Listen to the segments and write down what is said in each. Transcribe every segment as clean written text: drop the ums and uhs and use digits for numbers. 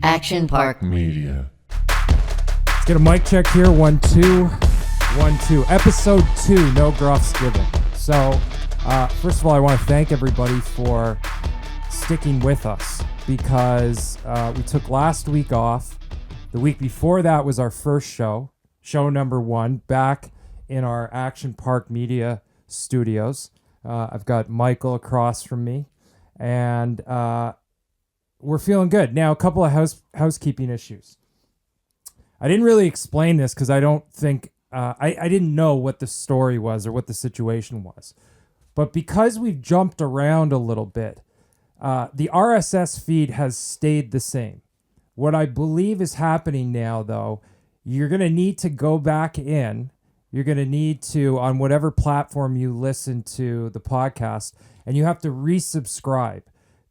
Action Park Media. Let's get a mic check here. 1 2 1 2. Episode 2. No gruffs given. So, first of all, I want to thank everybody for sticking with us because we took last week off. The week before that was our first show number 1, back in our Action Park Media studios. I've got Michael across from me, and we're feeling good. Now, a couple of housekeeping issues. I didn't really explain this because I don't think I didn't know what the story was or what the situation was. But because we've jumped around a little bit, the RSS feed has stayed the same. What I believe is happening now, though, you're going to need to go back in. You're going to need to, on whatever platform you listen to the podcast, and you have to resubscribe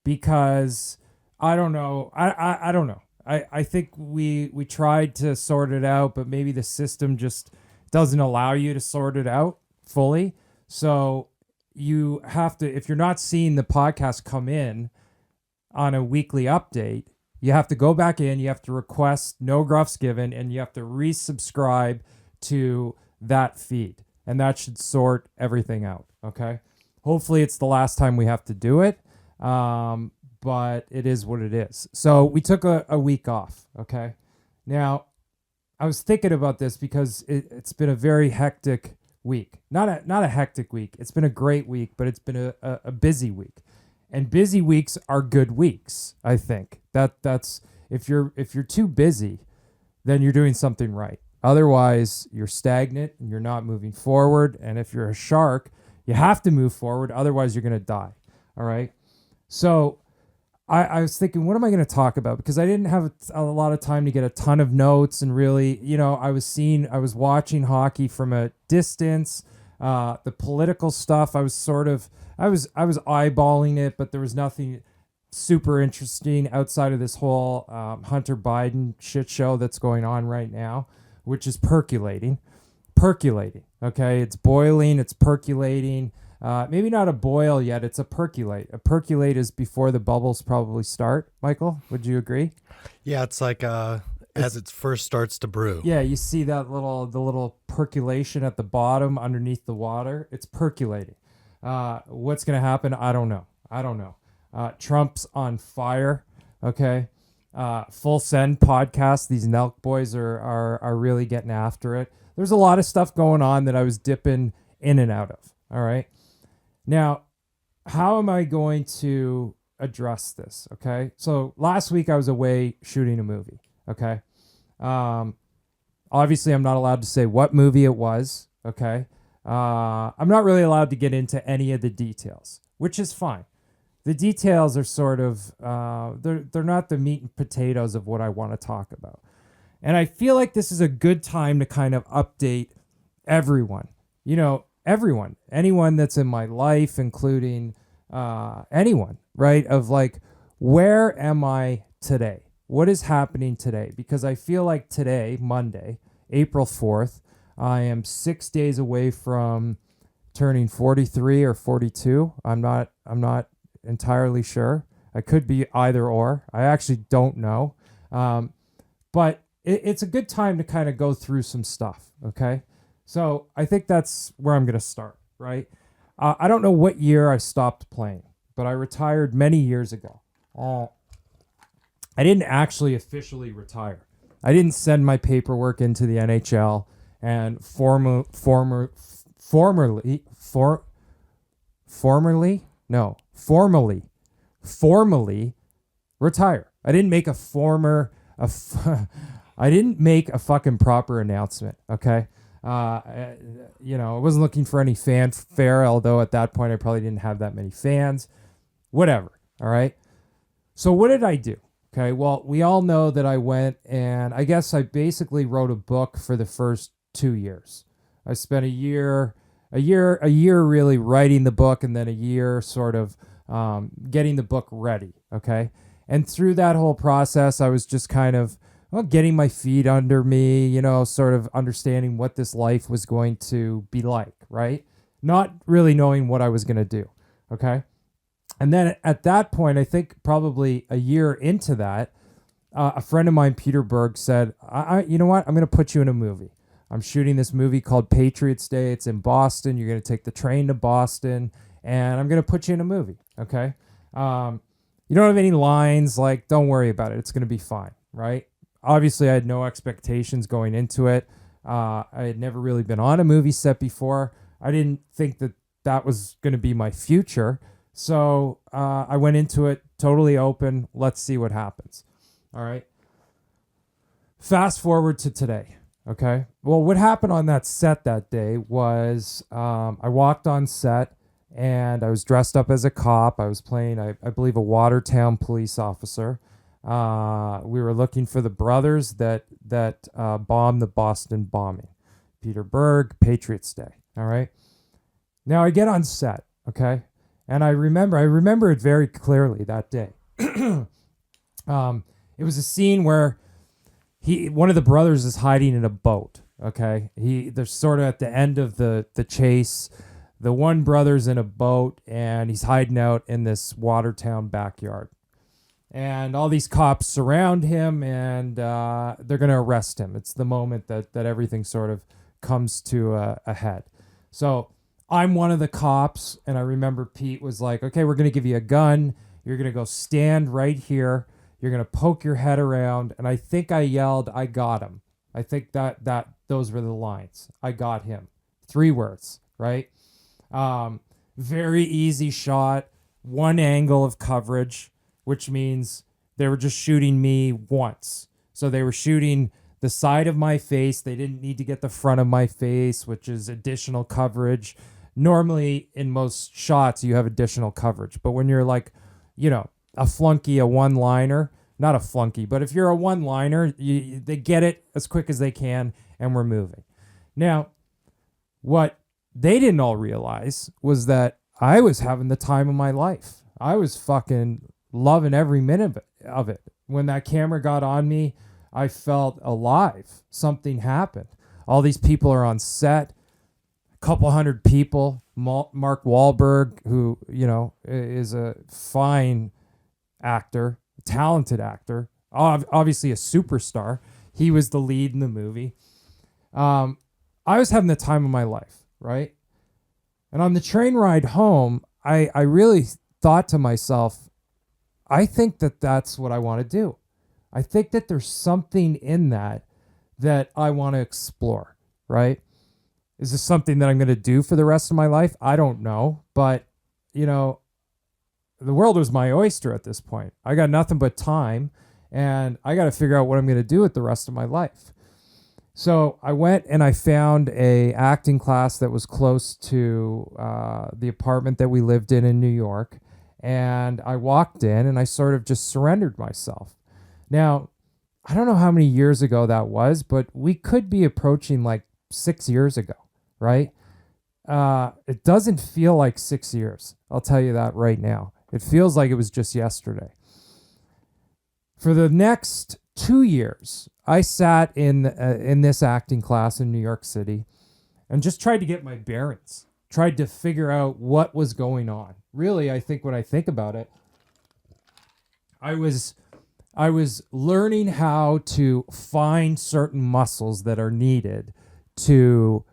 because I don't know. I don't know. I think we tried to sort it out, but maybe the system just doesn't allow you to sort it out fully. So you have to, if you're not seeing the podcast come in on a weekly update, you have to go back in, you have to request no gruffs given, and you have to resubscribe to that feed. And that should sort everything out, okay? Hopefully it's the last time we have to do it, but it is what it is. So we took a week off, okay? Now, I was thinking about this because it's been a very hectic week. Not a hectic week. It's been a great week, but it's been a busy week. And busy weeks are good weeks, I think. That's if you're too busy, then you're doing something right. Otherwise, you're stagnant and you're not moving forward. And if you're a shark, you have to move forward. Otherwise, you're going to die. All right. So I was thinking, what am I going to talk about? Because I didn't have a lot of time to get a ton of notes and really, I was watching hockey from a distance. The political stuff, I was eyeballing it, but there was nothing super interesting outside of this whole Hunter Biden shit show that's going on right now, which is percolating. Okay, it's boiling, it's percolating. Maybe not a boil yet, it's a percolate. A percolate is before the bubbles probably start. Michael, would you agree? Yeah, it's like as it first starts to brew. Yeah, you see that the little percolation at the bottom underneath the water. It's percolating. What's going to happen? I don't know. Trump's on fire. Okay. Full Send podcast. These Nelk boys are really getting after it. There's a lot of stuff going on that I was dipping in and out of. All right. Now, how am I going to address this? Okay. So last week I was away shooting a movie. Okay. Obviously I'm not allowed to say what movie it was. Okay. I'm not really allowed to get into any of the details, which is fine. The details are sort of, they're not the meat and potatoes of what I want to talk about. And I feel like this is a good time to kind of update everyone, anyone that's in my life, including anyone, right? Of like, where am I today? What is happening today? Because I feel like today, Monday, April 4th, I am 6 days away from turning 43 or 42. I'm not entirely sure. I could be either or. I actually don't know. But it's a good time to kind of go through some stuff, okay? So I think that's where I'm going to start, right? I don't know what year I stopped playing, but I retired many years ago. I didn't actually officially retire. I didn't send my paperwork into the NHL and formally retire. I didn't make I didn't make a fucking proper announcement. Okay. I wasn't looking for any fanfare, although at that point I probably didn't have that many fans, whatever. All right. So what did I do? Okay. Well, we all know that I went and I guess I basically wrote a book for the first 2 years. I spent a year really writing the book and then a year sort of getting the book ready. Okay. And through that whole process, I was just kind of getting my feet under me, sort of understanding what this life was going to be like, right? Not really knowing what I was going to do. Okay. And then at that point, I think probably a year into that, a friend of mine, Peter Berg, said, you know what? I'm going to put you in a movie. I'm shooting this movie called Patriots Day. It's in Boston. You're going to take the train to Boston, and I'm going to put you in a movie. Okay. You don't have any lines. Like, don't worry about it. It's going to be fine. Right. Obviously, I had no expectations going into it. I had never really been on a movie set before. I didn't think that that was going to be my future. So I went into it totally open. Let's see what happens. All right. Fast forward to today. Okay. Well, what happened on that set that day was I walked on set and I was dressed up as a cop. I was playing, I believe, a Watertown police officer. We were looking for the brothers that bombed the Boston bombing. Peter Berg, Patriots Day. All right. Now I get on set. Okay. And I remember it very clearly that day. It was a scene where one of the brothers is hiding in a boat. Okay. They're sort of at the end of the chase. The one brother's in a boat and he's hiding out in this Watertown backyard. And all these cops surround him and they're going to arrest him. It's the moment that everything sort of comes to a head. So I'm one of the cops, and I remember Pete was like, okay, we're going to give you a gun. You're going to go stand right here. You're going to poke your head around. And I think I yelled, I got him. I think that those were the lines. I got him. 3 words, right? Very easy shot, one angle of coverage, which means they were just shooting me once. So they were shooting the side of my face. They didn't need to get the front of my face, which is additional coverage. Normally, in most shots, you have additional coverage. But when you're like, a flunky, a one-liner, not a flunky, but if you're a one-liner, they get it as quick as they can, and we're moving. Now, what they didn't all realize was that I was having the time of my life. I was fucking loving every minute of it. When that camera got on me, I felt alive. Something happened. All these people are on set. Couple hundred people. Mark Wahlberg, who is a fine actor, talented actor, obviously a superstar. He was the lead in the movie. I was having the time of my life, right? And on the train ride home, I really thought to myself, I think that that's what I want to do. I think that there's something in that I want to explore, right? Is this something that I'm going to do for the rest of my life? I don't know. But, the world was my oyster at this point. I got nothing but time, and I got to figure out what I'm going to do with the rest of my life. So I went and I found a acting class that was close to the apartment that we lived in New York. And I walked in and I sort of just surrendered myself. Now, I don't know how many years ago that was, but we could be approaching like 6 years ago. Right? It doesn't feel like 6 years. I'll tell you that right now. It feels like it was just yesterday. For the next 2 years, I sat in this acting class in New York City and just tried to get my bearings. Tried to figure out what was going on. Really, I think when I think about it, I was learning how to find certain muscles that are needed to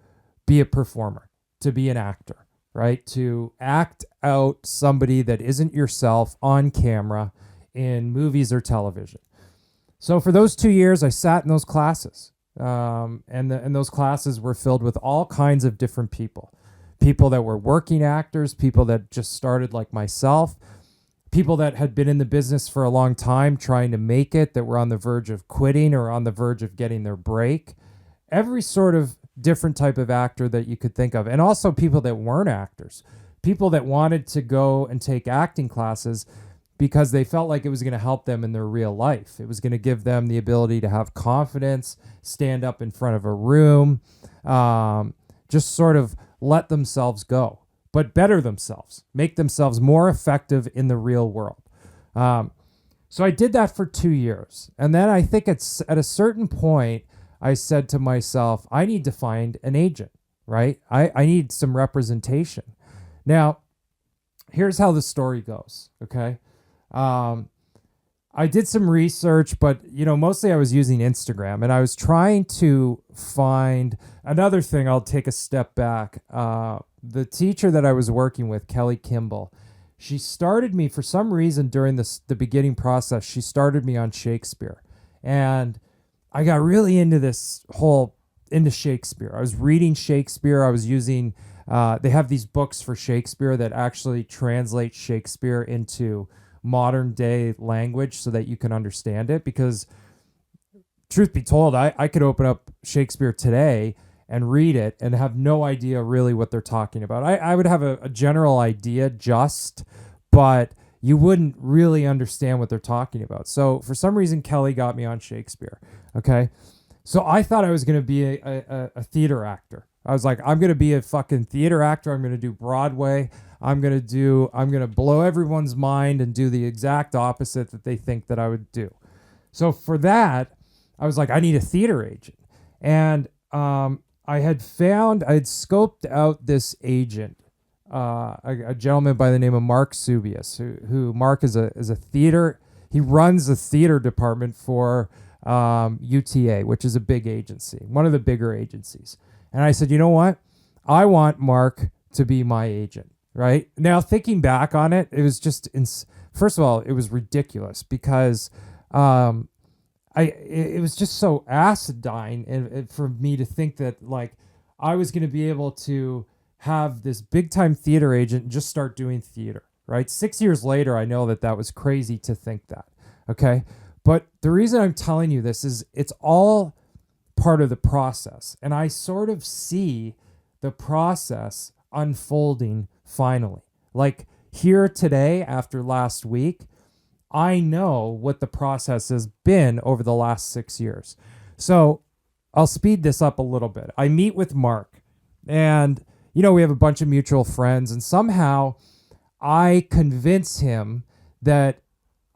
be a performer, to be an actor, right? To act out somebody that isn't yourself on camera in movies or television. So for those 2 years, I sat in those classes, and those classes were filled with all kinds of different people. People that were working actors, people that just started like myself, people that had been in the business for a long time trying to make it, that were on the verge of quitting or on the verge of getting their break. Every sort of different type of actor that you could think of. And also people that weren't actors, people that wanted to go and take acting classes because they felt like it was going to help them in their real life. It was going to give them the ability to have confidence, stand up in front of a room, just sort of let themselves go, but better themselves, make themselves more effective in the real world. So I did that for 2 years. And then I think it's at a certain point, I said to myself, I need to find an agent, right? I need some representation. Now, here's how the story goes, okay? I did some research, but mostly I was using Instagram, and I was trying to find another thing. I'll take a step back. The teacher that I was working with, Kelly Kimball, she started me for some reason during the beginning process. She started me on Shakespeare, and I got really into into Shakespeare. I was reading Shakespeare. I was using. They have these books for Shakespeare that actually translate Shakespeare into modern day language so that you can understand it, because truth be told, I could open up Shakespeare today and read it and have no idea really what they're talking about. I would have a general idea but you wouldn't really understand what they're talking about. So for some reason, Kelly got me on Shakespeare. Okay. So I thought I was going to be a theater actor. I was like, I'm going to be a fucking theater actor. I'm going to do Broadway. I'm going to blow everyone's mind and do the exact opposite that they think that I would do. So for that, I was like, I need a theater agent. And I had scoped out this agent, a gentleman by the name of Mark Subius, who Mark is a theater. He runs the theater department for UTA, which is a big agency, one of the bigger agencies. And I said, you know what? I want Mark to be my agent. Right now, thinking back on it, it was just first of all, it was ridiculous because it was just so acidine and for me to think that like I was going to be able to have this big time theater agent and just start doing theater. Right, 6 years later, I know that was crazy to think that. Okay, but the reason I'm telling you this is it's all part of the process, and I sort of see the process unfolding finally. Like here today, after last week, I know what the process has been over the last 6 years. So I'll speed this up a little bit. I meet with Mark, and we have a bunch of mutual friends, and somehow I convince him that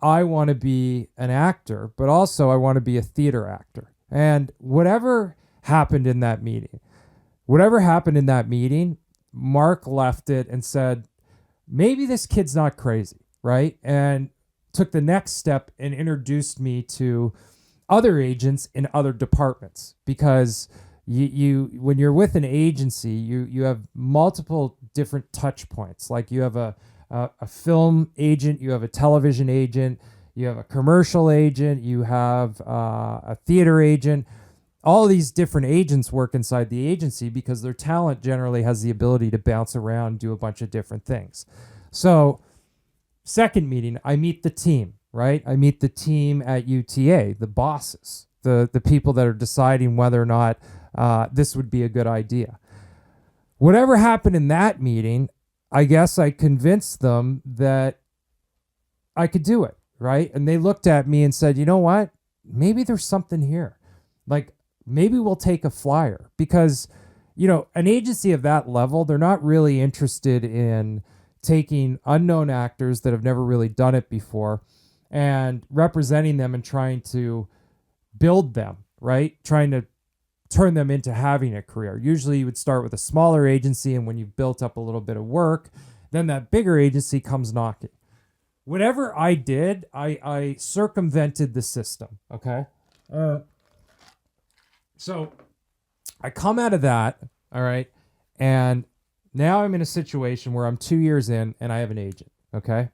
I want to be an actor, but also I want to be a theater actor. And whatever happened in that meeting, Mark left it and said, maybe this kid's not crazy, right? And took the next step and introduced me to other agents in other departments, because you when you're with an agency, you have multiple different touch points. Like you have a film agent, you have a television agent, you have a commercial agent, you have a theater agent. All these different agents work inside the agency because their talent generally has the ability to bounce around, do a bunch of different things. So second meeting, I meet the team, right? I meet the team at UTA, the bosses, the people that are deciding whether or not this would be a good idea. Whatever happened in that meeting, I guess I convinced them that I could do it, right? And they looked at me and said, you know what? Maybe there's something here. Like, maybe we'll take a flyer, because, an agency of that level, they're not really interested in taking unknown actors that have never really done it before and representing them and trying to build them, right? Trying to turn them into having a career. Usually you would start with a smaller agency, and when you've built up a little bit of work, then that bigger agency comes knocking. Whatever I did, I circumvented the system, okay? So I come out of that, all right, and now I'm in a situation where I'm 2 years in and I have an agent, okay?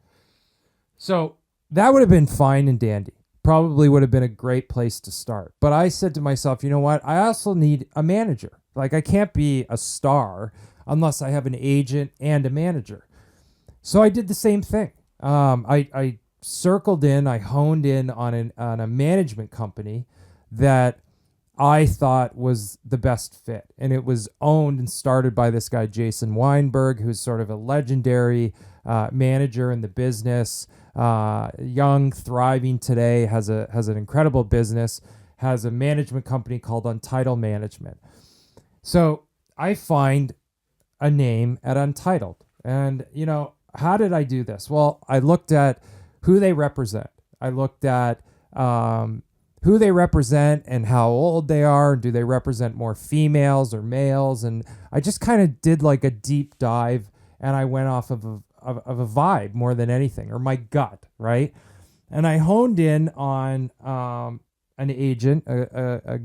So that would have been fine and dandy. Probably would have been a great place to start. But I said to myself, you know what? I also need a manager. Like, I can't be a star unless I have an agent and a manager. So I did the same thing. I circled in, I honed in on a management company that I thought was the best fit. And it was owned and started by this guy, Jason Weinberg, who's sort of a legendary manager in the business, young, thriving today, has an incredible business, has a management company called Untitled Management. So I find a name at Untitled. And, how did I do this? Well, I looked at who they represent. I looked at who they represent and how old they are. Do they represent more females or males? And I just kind of did like a deep dive, and I went off of a vibe more than anything, or my gut, right? And I honed in on an agent, a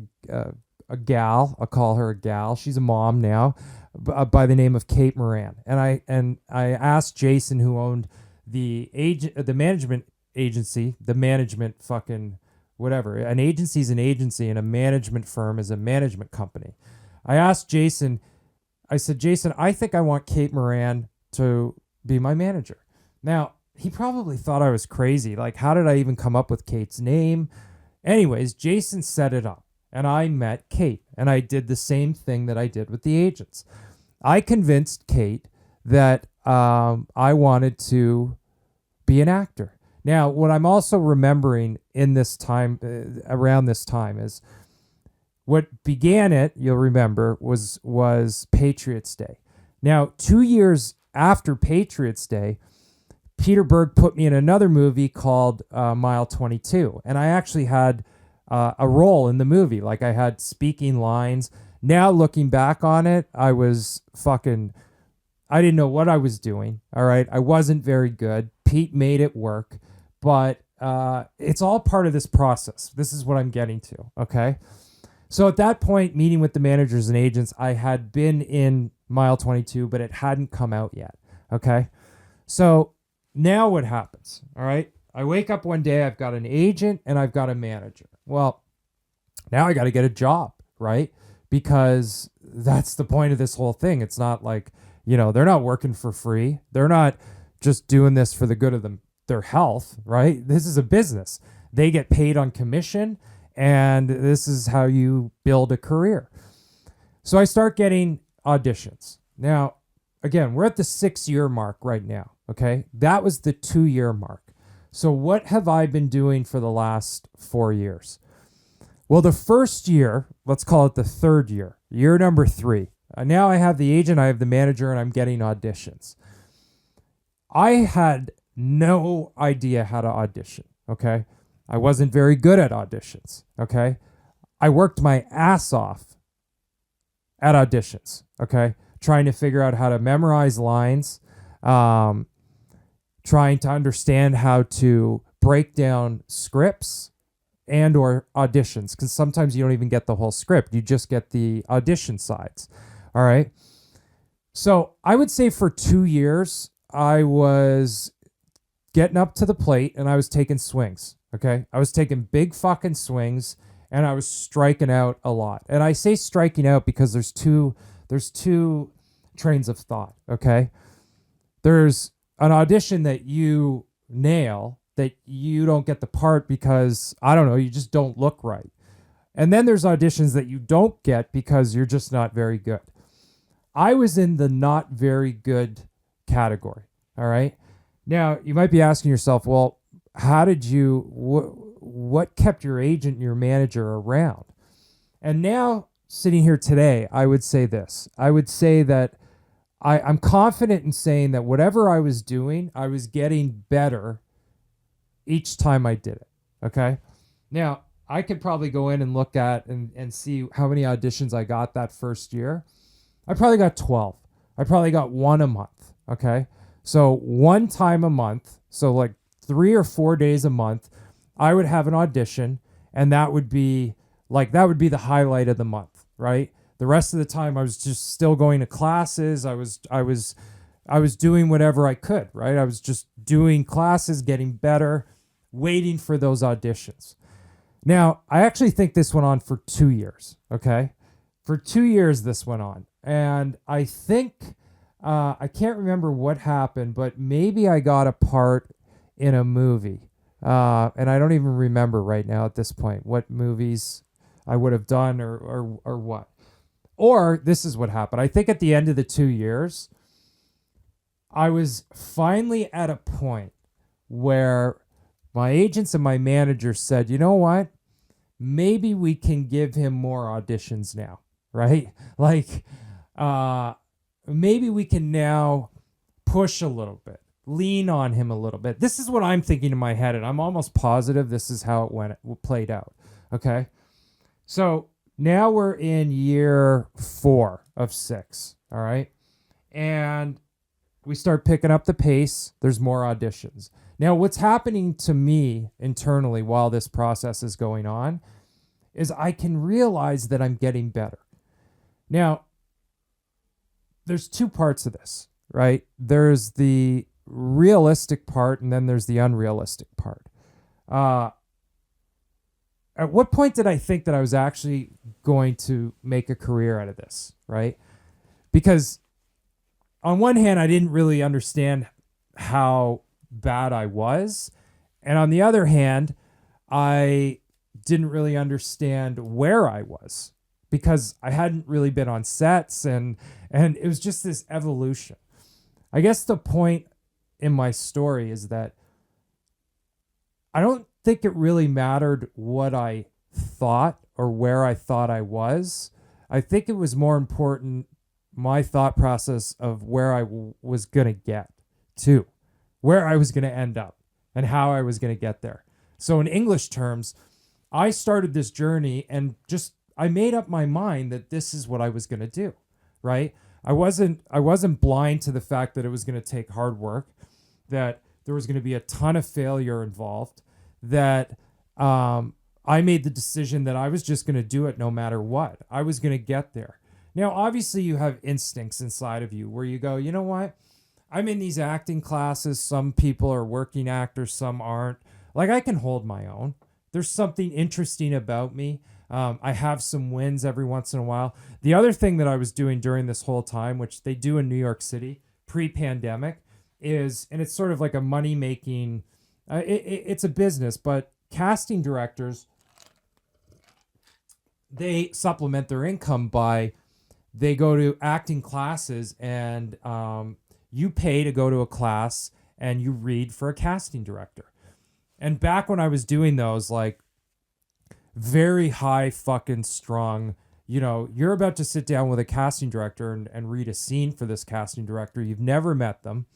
gal. I'll call her a gal. She's a mom now, by the name of Kate Moran. And I asked Jason, who owned the management agency, the management fucking whatever. An agency is an agency, and a management firm is a management company. I asked Jason. I said, Jason, I think I want Kate Moran to be my manager. Now, he probably thought I was crazy. Like, how did I even come up with Kate's name? Anyways, Jason set it up, and I met Kate, and I did the same thing that I did with the agents. I convinced Kate that I wanted to be an actor. Now, what I'm also remembering in this time, around this time, is what began it, you'll remember, was Patriots Day. Now, 2 years after Patriots Day, Peter Berg put me in another movie called Mile 22. And I actually had a role in the movie. Like, I had speaking lines. Now, looking back on it, I didn't know what I was doing. All right. I wasn't very good. Pete made it work. But it's all part of this process. This is what I'm getting to. Okay. So at that point, meeting with the managers and agents, I had been in Mile 22, but it hadn't come out yet. Okay. So now what happens? All right. I wake up one day, I've got an agent and I've got a manager. Well, now I got to get a job, right? Because that's the point of this whole thing. It's not like, they're not working for free. They're not just doing this for the good of their health, right? This is a business. They get paid on commission, and this is how you build a career. So I start getting auditions. Now, again, we're at the 6-year mark right now. Okay. That was the 2-year mark. So what have I been doing for the last 4 years? Well, the first year, let's call it the third year number 3. Now I have the agent, I have the manager, and I'm getting auditions. I had no idea how to audition. Okay. I wasn't very good at auditions. Okay. I worked my ass off at auditions. Okay. Trying to figure out how to memorize lines, trying to understand how to break down scripts and or auditions, because sometimes you don't even get the whole script. You just get the audition sides. All right. So I would say for 2 years, I was getting up to the plate and I was taking swings. Okay. I was taking big fucking swings and I was striking out a lot. And I say striking out because there's two trains of thought. Okay. There's an audition that you nail that you don't get the part because, I don't know, you just don't look right. And then there's auditions that you don't get because you're just not very good. I was in the not very good category. All right. Now, you might be asking yourself, well, how did you, what kept your agent and your manager around? And now, sitting here today, I would say this. I would say that I'm confident in saying that whatever I was doing, I was getting better each time I did it. Okay. Now, I could probably go in and look at and see how many auditions I got that first year. I probably got 12. I probably got one a month. Okay. So one time a month, so like 3 or 4 days a month, I would have an audition, and that would be the highlight of the month, right? The rest of the time I was just still going to classes. I was doing whatever I could, right? I was just doing classes, getting better, waiting for those auditions. Now, I actually think this went on for 2 years, okay? For 2 years this went on. And I think, I can't remember what happened, but maybe I got a part in a movie. And I don't even remember right now at this point what movies I would have done or what. Or this is what happened. I think at the end of the 2 years, I was finally at a point where my agents and my manager said, you know what? Maybe we can give him more auditions now, right? Like, maybe we can now push a little bit, lean on him a little bit. This is what I'm thinking in my head, and I'm almost positive this is how it played out. Okay. So now we're in year 4 of 6. All right. And we start picking up the pace. There's more auditions. Now, what's happening to me internally while this process is going on is I can realize that I'm getting better. Now, there's two parts of this, right? There's the realistic part, and then there's the unrealistic part. At what point did I think that I was actually going to make a career out of this, right? Because on one hand, I didn't really understand how bad I was. And on the other hand, I didn't really understand where I was because I hadn't really been on sets, and it was just this evolution. I guess the point in my story is that I don't think it really mattered what I thought or where I thought I was. I think it was more important my thought process of where I was going to get to, where I was going to end up, and how I was going to get there. So in English terms, I started this journey and I made up my mind that this is what I was going to do, right? I wasn't blind to the fact that it was going to take hard work, that there was going to be a ton of failure involved, that I made the decision that I was just going to do it no matter what. I was going to get there. Now, obviously, you have instincts inside of you where you go, you know what? I'm in these acting classes. Some people are working actors, some aren't. Like, I can hold my own. There's something interesting about me. I have some wins every once in a while. The other thing that I was doing during this whole time, which they do in New York City pre-pandemic, is, and it's sort of like a money-making, it's a business, but casting directors, they supplement their income by, they go to acting classes, and you pay to go to a class and you read for a casting director. And back when I was doing those, like, very high fucking strong, you're about to sit down with a casting director and read a scene for this casting director. You've never met them.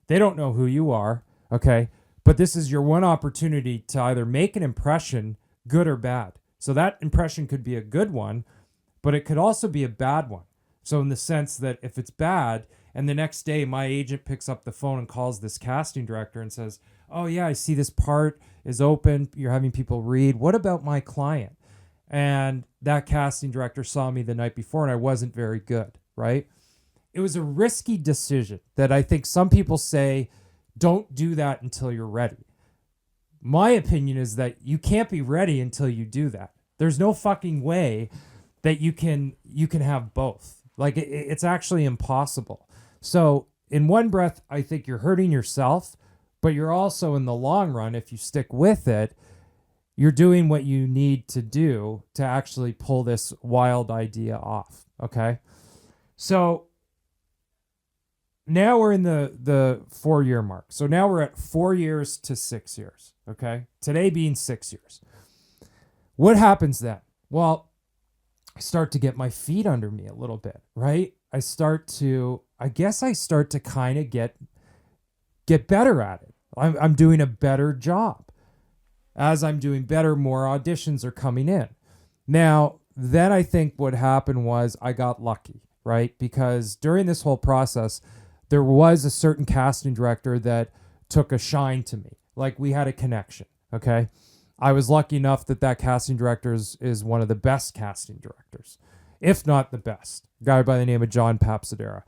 They don't know who you are, okay? But this is your one opportunity to either make an impression, good or bad. So that impression could be a good one, but it could also be a bad one. So in the sense that if it's bad, and the next day my agent picks up the phone and calls this casting director and says, oh yeah, I see this part is open. You're having people read. What about my client? And that casting director saw me the night before and I wasn't very good, right? It was a risky decision that I think some people say, don't do that until you're ready. My opinion is that you can't be ready until you do that. There's no fucking way that you can have both. Like, it's actually impossible. So in one breath, I think you're hurting yourself, but you're also, in the long run, if you stick with it, you're doing what you need to do to actually pull this wild idea off. Okay. So now we're in the 4-year mark. So now we're at 4 years to 6 years. Okay. Today being 6 years. What happens then? Well, I start to get my feet under me a little bit, right? I start to kind of get better at it. I'm doing a better job. As I'm doing better, more auditions are coming in. Now, then I think what happened was I got lucky, right? Because during this whole process, there was a certain casting director that took a shine to me. Like, we had a connection, okay? I was lucky enough that casting director is one of the best casting directors, if not the best. A guy by the name of John Papsadera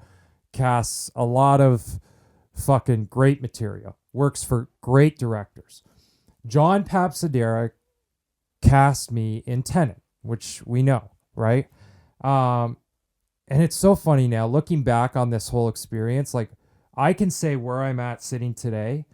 casts a lot of fucking great material, works for great directors. John Papsadera cast me in Tenet, which we know, right? And it's so funny now, looking back on this whole experience, like, I can say where I'm at sitting today,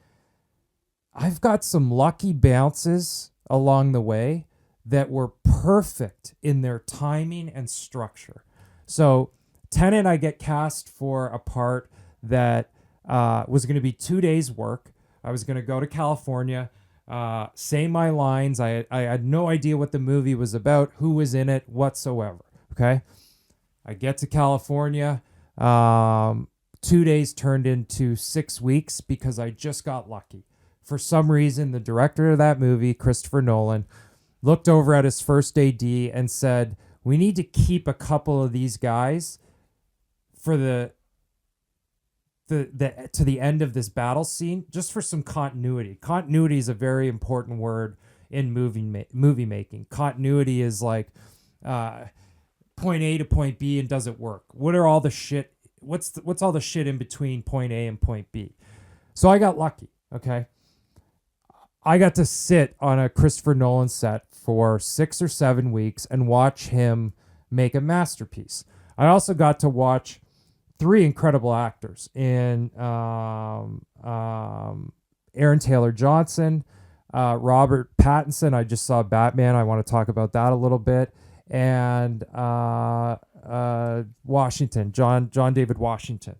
I've got some lucky bounces along the way that were perfect in their timing and structure. So Tenet, I get cast for a part that was going to be 2 days work. I was going to go to California, say my lines. I had no idea what the movie was about, who was in it whatsoever. Okay. I get to California. 2 days turned into 6 weeks because I just got lucky. For some reason, the director of that movie, Christopher Nolan, looked over at his first AD and said, we need to keep a couple of these guys for the to the end of this battle scene just for some continuity. Continuity is a very important word in movie making. Continuity is like point A to point B, and does it work? What are all the shit? What's all the shit in between point A and point B? So I got lucky. Okay, I got to sit on a Christopher Nolan set for 6 or 7 weeks and watch him make a masterpiece. I also got to watch 3 incredible actors in Aaron Taylor Johnson, Robert Pattinson. I just saw Batman. I want to talk about that a little bit. And Washington, John David Washington.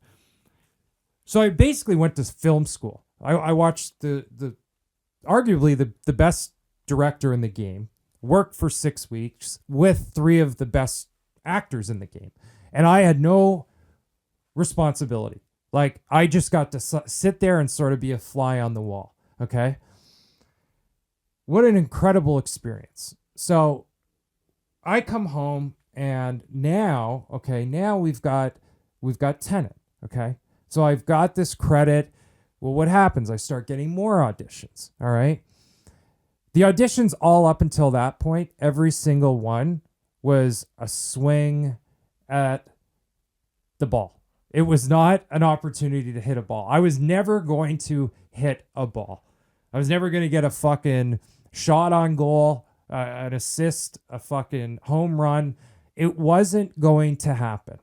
So I basically went to film school. I watched the arguably the best director in the game work for 6 weeks with 3 of the best actors in the game. And I had no responsibility. Like, I just got to sit there and sort of be a fly on the wall. Okay. What an incredible experience. So I come home, and now we've got Tenet. Okay. So I've got this credit. Well, what happens? I start getting more auditions. All right. The auditions all up until that point, every single one was a swing at the ball. It was not an opportunity to hit a ball. I was never going to hit a ball. I was never going to get a fucking shot on goal, an assist, a fucking home run. It wasn't going to happen.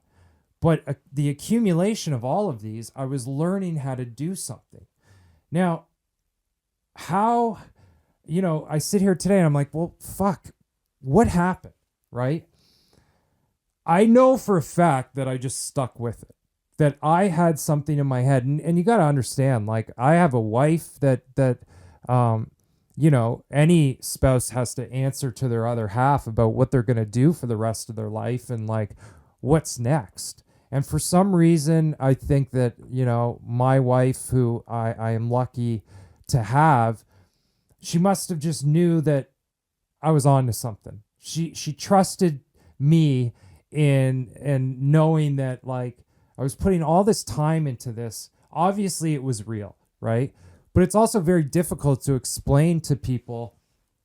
But the accumulation of all of these, I was learning how to do something. Now, how, I sit here today and I'm like, well, fuck, what happened, right? I know for a fact that I just stuck with it, that I had something in my head. And you got to understand, like, I have a wife that any spouse has to answer to their other half about what they're going to do for the rest of their life and, like, what's next. And for some reason, I think that, my wife, who I am lucky to have, she must have just knew that I was on to something. She trusted me in knowing that, like, I was putting all this time into this. Obviously, it was real, right? But it's also very difficult to explain to people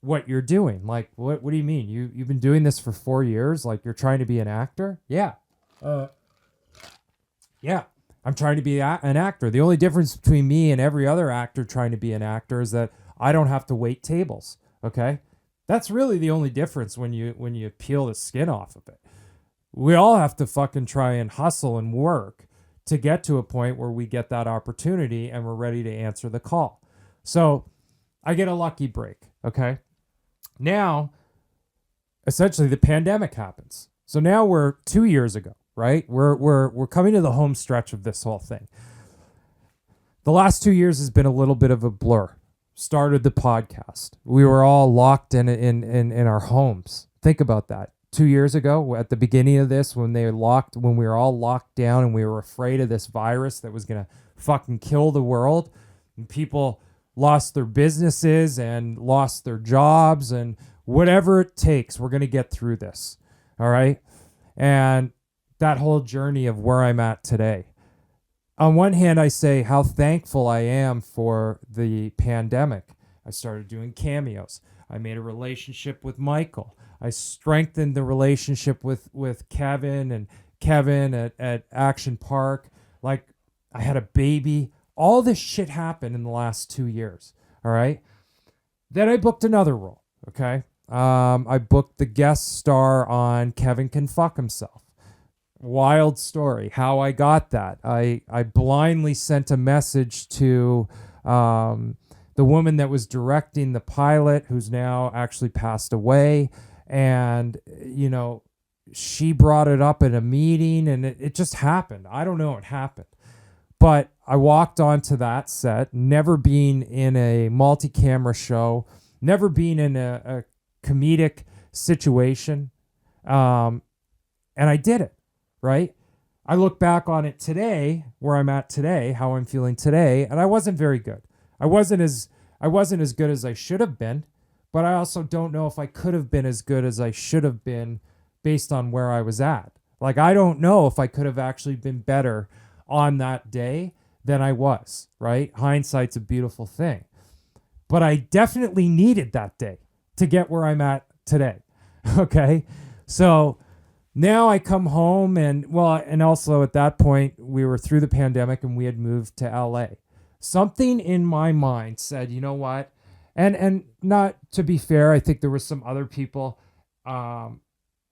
what you're doing. Like, what do you mean? You've been doing this for 4 years? Like, you're trying to be an actor? Yeah. Yeah, I'm trying to be an actor. The only difference between me and every other actor trying to be an actor is that I don't have to wait tables. Okay, that's really the only difference when you peel the skin off of it. We all have to fucking try and hustle and work to get to a point where we get that opportunity and we're ready to answer the call. So I get a lucky break. Okay, now essentially the pandemic happens. So now we're 2 years ago. Right? We're coming to the home stretch of this whole thing. The last 2 years has been a little bit of a blur. Started the podcast. We were all locked in our homes. Think about that. 2 years ago, at the beginning of this, when we were all locked down and we were afraid of this virus that was gonna fucking kill the world, and people lost their businesses and lost their jobs and whatever it takes, we're gonna get through this. All right? And that whole journey of where I'm at today. On one hand, I say how thankful I am for the pandemic. I started doing cameos. I made a relationship with Michael. I strengthened the relationship with Kevin at Action Park. Like, I had a baby. All this shit happened in the last 2 years. All right. Then I booked another role. Okay. I booked the guest star on Kevin Can Fuck Himself. Wild story how I got that. I blindly sent a message to the woman that was directing the pilot, who's now actually passed away, and she brought it up at a meeting, and it just happened. I don't know, it happened. But I walked onto that set, never been in a multi-camera show, never been in a comedic situation, and I did it. Right? I look back on it today, where I'm at today, how I'm feeling today, and I wasn't very good. I wasn't as good as I should have been, but I also don't know if I could have been as good as I should have been based on where I was at. Like, I don't know if I could have actually been better on that day than I was, right? Hindsight's a beautiful thing. But I definitely needed that day to get where I'm at today. Okay. So now I come home and also at that point we were through the pandemic and we had moved to LA. Something in my mind said, you know what? And not to be fair, I think there were some other people on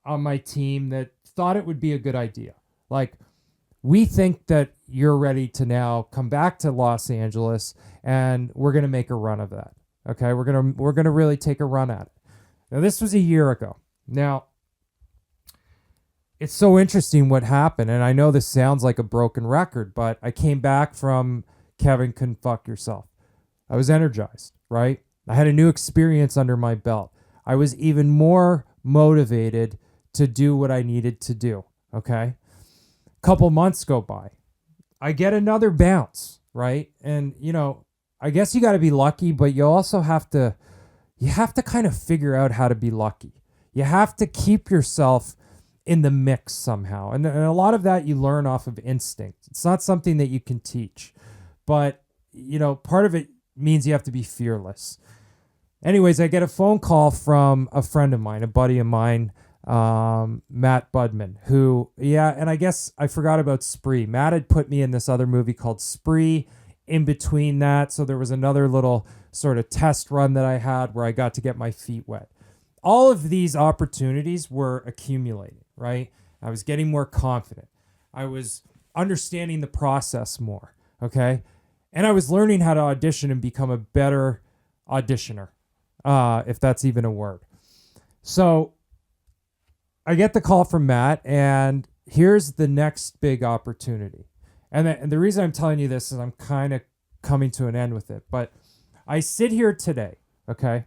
my team that thought it would be a good idea. Like, we think that you're ready to now come back to Los Angeles and we're going to make a run of that. Okay. We're going to really take a run at it. Now, this was a year ago. Now, it's so interesting what happened. And I know this sounds like a broken record, but I came back from Kevin Can Fuck Yourself. I was energized, right? I had a new experience under my belt. I was even more motivated to do what I needed to do. Okay. Couple months go by. I get another bounce, right? And, I guess you got to be lucky, but you also have to kind of figure out how to be lucky. You have to keep yourself in the mix somehow. And a lot of that you learn off of instinct. It's not something that you can teach, but, part of it means you have to be fearless. Anyways, I get a phone call from a friend of mine, a buddy of mine, Matt Budman, who, and I guess I forgot about Spree. Matt had put me in this other movie called Spree in between that. So there was another little sort of test run that I had where I got to get my feet wet. All of these opportunities were accumulating, right? I was getting more confident. I was understanding the process more, okay? And I was learning how to audition and become a better auditioner, if that's even a word. So I get the call from Matt, and here's the next big opportunity. And the reason I'm telling you this is I'm kind of coming to an end with it. But I sit here today, okay?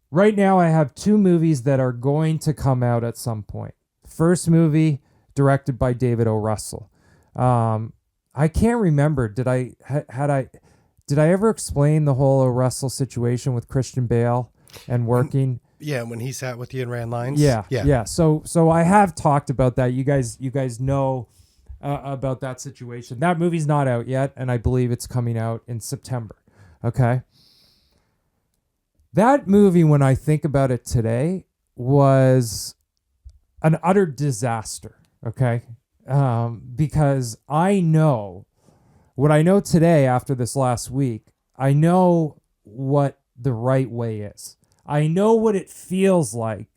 Right now I have 2 movies that are going to come out at some point. First movie, directed by David O. Russell. I can't remember. Did I ever explain the whole O. Russell situation with Christian Bale and working? Yeah, when he sat with you and ran lines. Yeah. So I have talked about that. You guys know about that situation. That movie's not out yet, and I believe it's coming out in September. Okay. That movie, when I think about it today, was an utter disaster. Okay. Because I know what I know today after this last week. I know what the right way is. I know what it feels like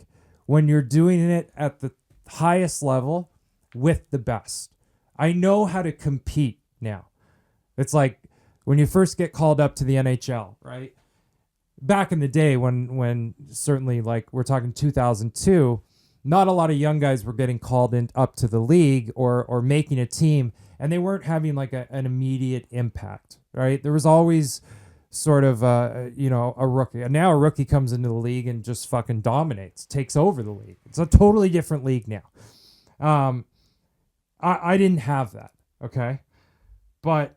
when you're doing it at the highest level with the best. I know how to compete now. It's like when you first get called up to the NHL, right? Back in the day when certainly, like, we're talking 2002, not a lot of young guys were getting called up to the league or making a team, and they weren't having like an immediate impact, right? There was always sort of a rookie. And now a rookie comes into the league and just fucking dominates, takes over the league. It's a totally different league now. I didn't have that, okay? But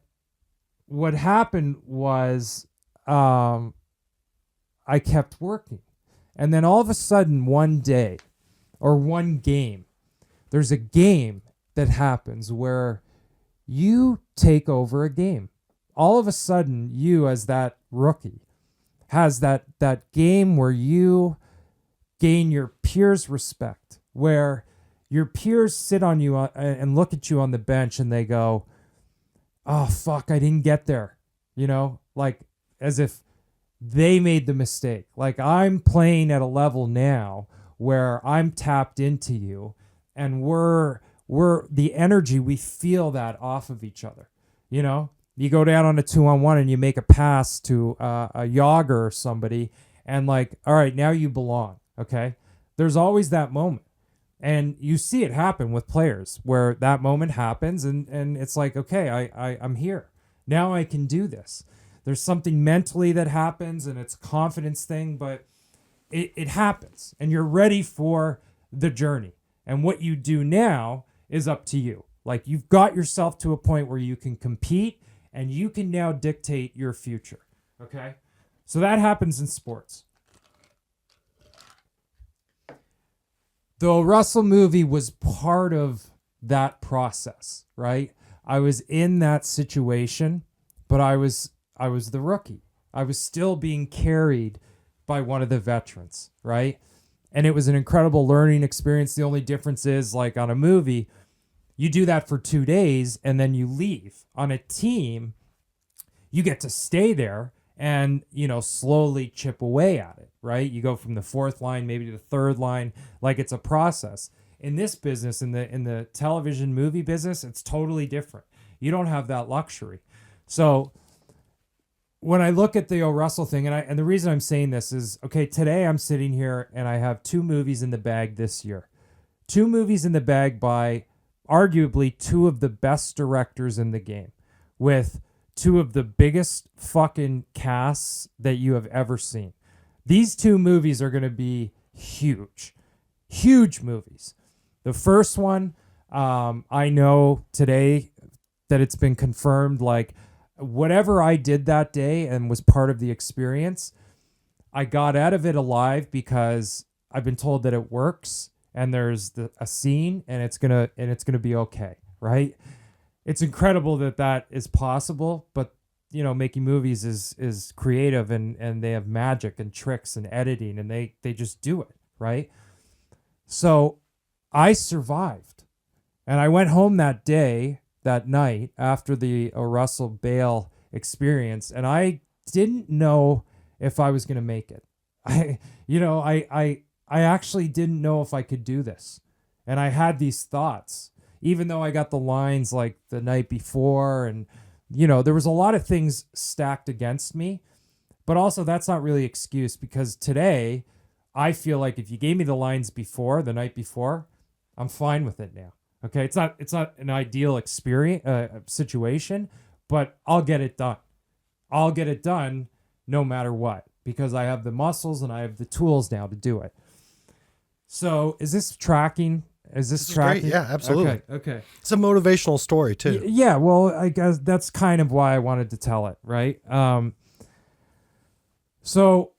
what happened was I kept working. And then all of a sudden, one day or one game, there's a game that happens where you take over a game. All of a sudden, you as that rookie has that game where you gain your peers' respect, where your peers sit on you and look at you on the bench and they go, oh, fuck, I didn't get there. Like as if they made the mistake. Like, I'm playing at a level now where I'm tapped into you, and we're the energy, we feel that off of each other. You go down on a 2-on-1 and you make a pass to a Yager or somebody, and like, all right, now you belong. Okay. There's always that moment. And you see it happen with players where that moment happens and it's like, okay, I'm here. Now I can do this. There's something mentally that happens and it's a confidence thing, but it happens and you're ready for the journey. And what you do now is up to you. Like, you've got yourself to a point where you can compete and you can now dictate your future. Okay? So that happens in sports. The Russell movie was part of that process, right? I was in that situation, but I was the rookie. I was still being carried by one of the veterans, right? And it was an incredible learning experience. The only difference is, like on a movie, you do that for 2 days and then you leave. On a team, you get to stay there and, slowly chip away at it, right? You go from the fourth line, maybe to the third line, like it's a process. In this business, in the television movie business, it's totally different. You don't have that luxury. So when I look at the Russell thing, and the reason I'm saying this is, okay, today I'm sitting here and I have 2 movies in the bag this year. 2 movies in the bag by arguably 2 of the best directors in the game, with 2 of the biggest fucking casts that you have ever seen. These 2 movies are going to be huge movies. The first one, I know today that it's been confirmed, like whatever I did that day and was part of the experience, I got out of it alive because I've been told that it works and there's a scene and it's gonna be okay, right? It's incredible that is possible, but making movies is creative and they have magic and tricks and editing and they just do it, right? So I survived, and I went home that night after the Russell Bale experience, and I didn't know if I was going to make it. I actually didn't know if I could do this. And I had these thoughts, even though I got the lines like the night before, and there was a lot of things stacked against me, but also that's not really excuse, because today I feel like if you gave me the lines the night before, I'm fine with it now. Okay, it's not an ideal situation, but I'll get it done. I'll get it done no matter what, because I have the muscles and I have the tools now to do it. So is this tracking? Is this tracking? Great. Yeah, absolutely. Okay. It's a motivational story too. Yeah, well, I guess that's kind of why I wanted to tell it, right? So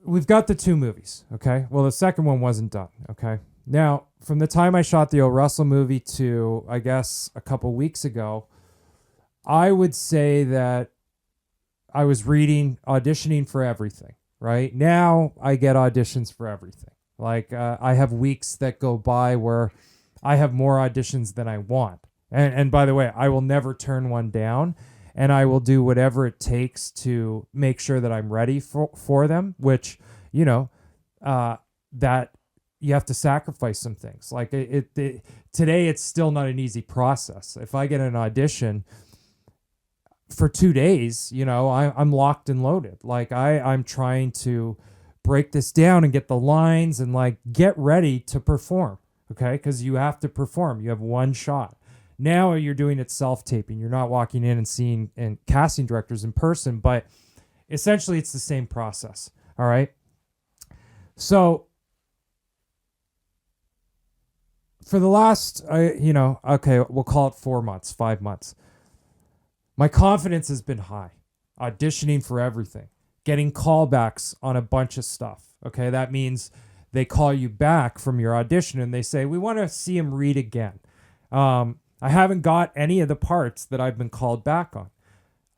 we've got the 2 movies, okay? Well, the second one wasn't done, okay? Now, from the time I shot the Russell movie to, I guess, a couple weeks ago, I would say that I was auditioning for everything, right? Now I get auditions for everything. Like I have weeks that go by where I have more auditions than I want. And by the way, I will never turn one down, and I will do whatever it takes to make sure that I'm ready for them, which, that you have to sacrifice some things. Like today, it's still not an easy process. If I get an audition for 2 days, I'm locked and loaded. Like I'm trying to break this down and get the lines and like get ready to perform. Okay. Because you have to perform. You have one shot. Now you're doing it self-taping. You're not walking in and seeing and casting directors in person, but essentially it's the same process. All right. So for the last, we'll call it 4 months, 5 months, my confidence has been high, auditioning for everything, getting callbacks on a bunch of stuff. Okay. That means they call you back from your audition and they say, we want to see him read again. I haven't got any of the parts that I've been called back on.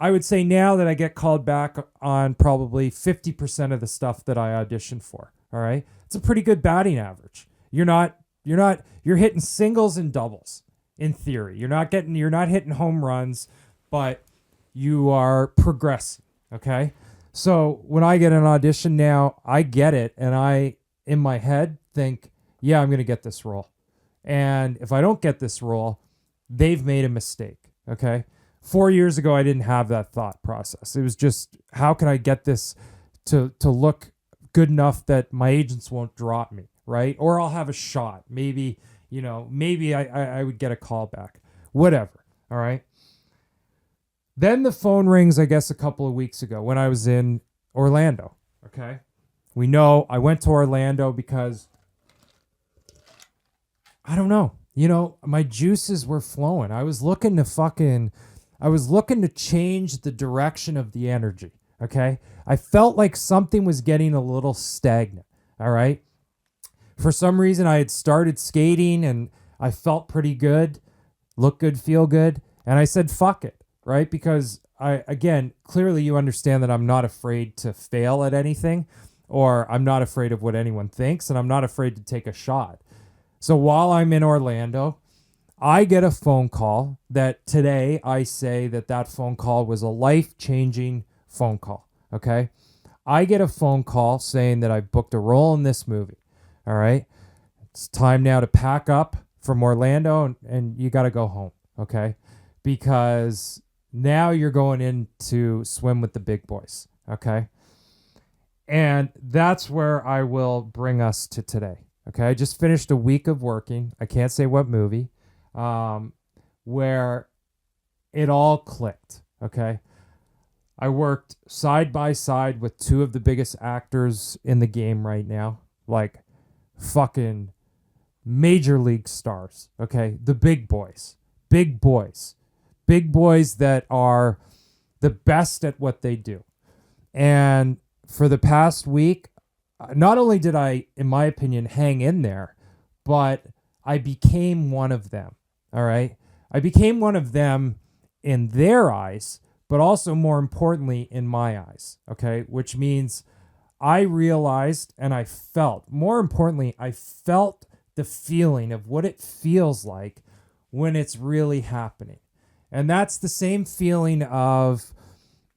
I would say now that I get called back on probably 50% of the stuff that I auditioned for. All right. It's a pretty good batting average. You're hitting singles and doubles in theory. You're not hitting home runs, but you are progressing. Okay. So when I get an audition now, I get it. And I, in my head, think, yeah, I'm going to get this role. And if I don't get this role, they've made a mistake. Okay. 4 years ago, I didn't have that thought process. It was just, how can I get this to look good enough that my agents won't drop me, right? Or I'll have a shot. Maybe I would get a call back. Whatever, all right? Then the phone rings, I guess, a couple of weeks ago when I was in Orlando, okay? We know I went to Orlando because, I don't know, my juices were flowing. I was looking to change the direction of the energy, okay? I felt like something was getting a little stagnant, all right? For some reason, I had started skating and I felt pretty good. look good, feel good. And I said, fuck it, right? Because clearly you understand that I'm not afraid to fail at anything, or I'm not afraid of what anyone thinks, and I'm not afraid to take a shot. So while I'm in Orlando, I get a phone call that today I say that phone call was a life-changing phone call, okay? I get a phone call saying that I booked a role in this movie, all right? It's time now to pack up from Orlando and you got to go home, okay? Because now you're going in to swim with the big boys, okay? And that's where I will bring us to today, okay? I just finished a week of working. I can't say what movie, where it all clicked, okay? I worked side by side with two of the biggest actors in the game right now, like fucking major league stars, okay? The big boys that are the best at what they do. And for the past week, not only did I, in my opinion, hang in there, but I became one of them, all right? I became one of them in their eyes, but also more importantly in my eyes, okay? Which means I realized and I felt, more importantly, I felt the feeling of what it feels like when it's really happening. And that's the same feeling of,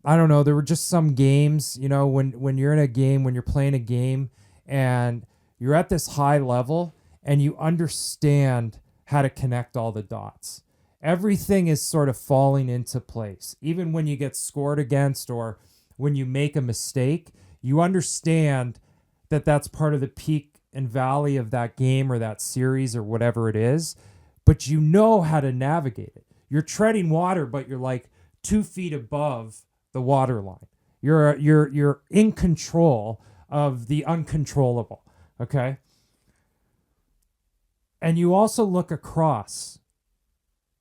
I don't know, there were just some games, you know, when you're in a game, when you're playing a game and you're at this high level and you understand how to connect all the dots. Everything is sort of falling into place. Even when you get scored against or when you make a mistake, you understand that that's part of the peak and valley of that game or that series or whatever it is, but you know how to navigate it. You're treading water, but you're like 2 feet above the water line. You're in control of the uncontrollable, okay? And you also look across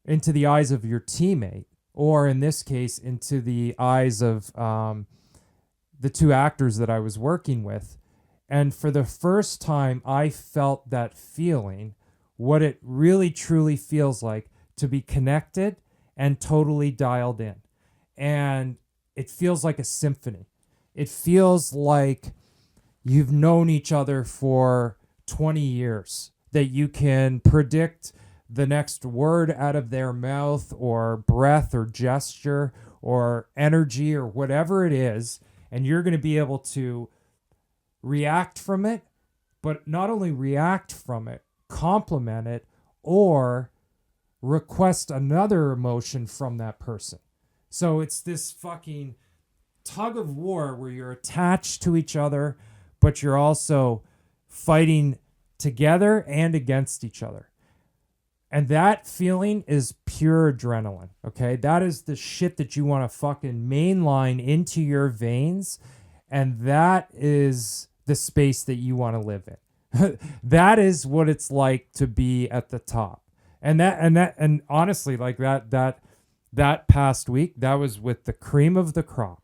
into the eyes of your teammate, or in this case, into the eyes of the two actors that I was working with. And for the first time, I felt that feeling, what it really truly feels like to be connected and totally dialed in. And it feels like a symphony. It feels like you've known each other for 20 years, that you can predict the next word out of their mouth or breath or gesture or energy or whatever it is, and you're going to be able to react from it, but not only react from it, compliment it, or request another emotion from that person. So it's this fucking tug of war where you're attached to each other, but you're also fighting together and against each other. And that feeling is pure adrenaline, okay? That is the shit that you want to fucking mainline into your veins, and that is the space that you want to live in. That is what it's like to be at the top. And honestly, like that past week, that was with the cream of the crop.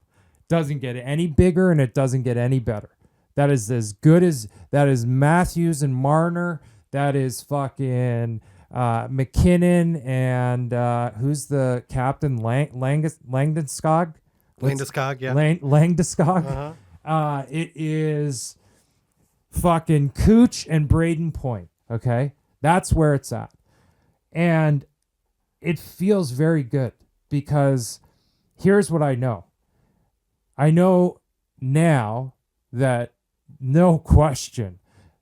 Doesn't get any bigger and it doesn't get any better. That is as good as, that is Matthews and Marner. That is fucking McKinnon and who's the captain? Langdeskog? Landeskog, yeah. Langdeskog. Uh-huh. It is fucking Cooch and Braden Point, okay? That's where it's at. And it feels very good because here's what I know. I know now that no question,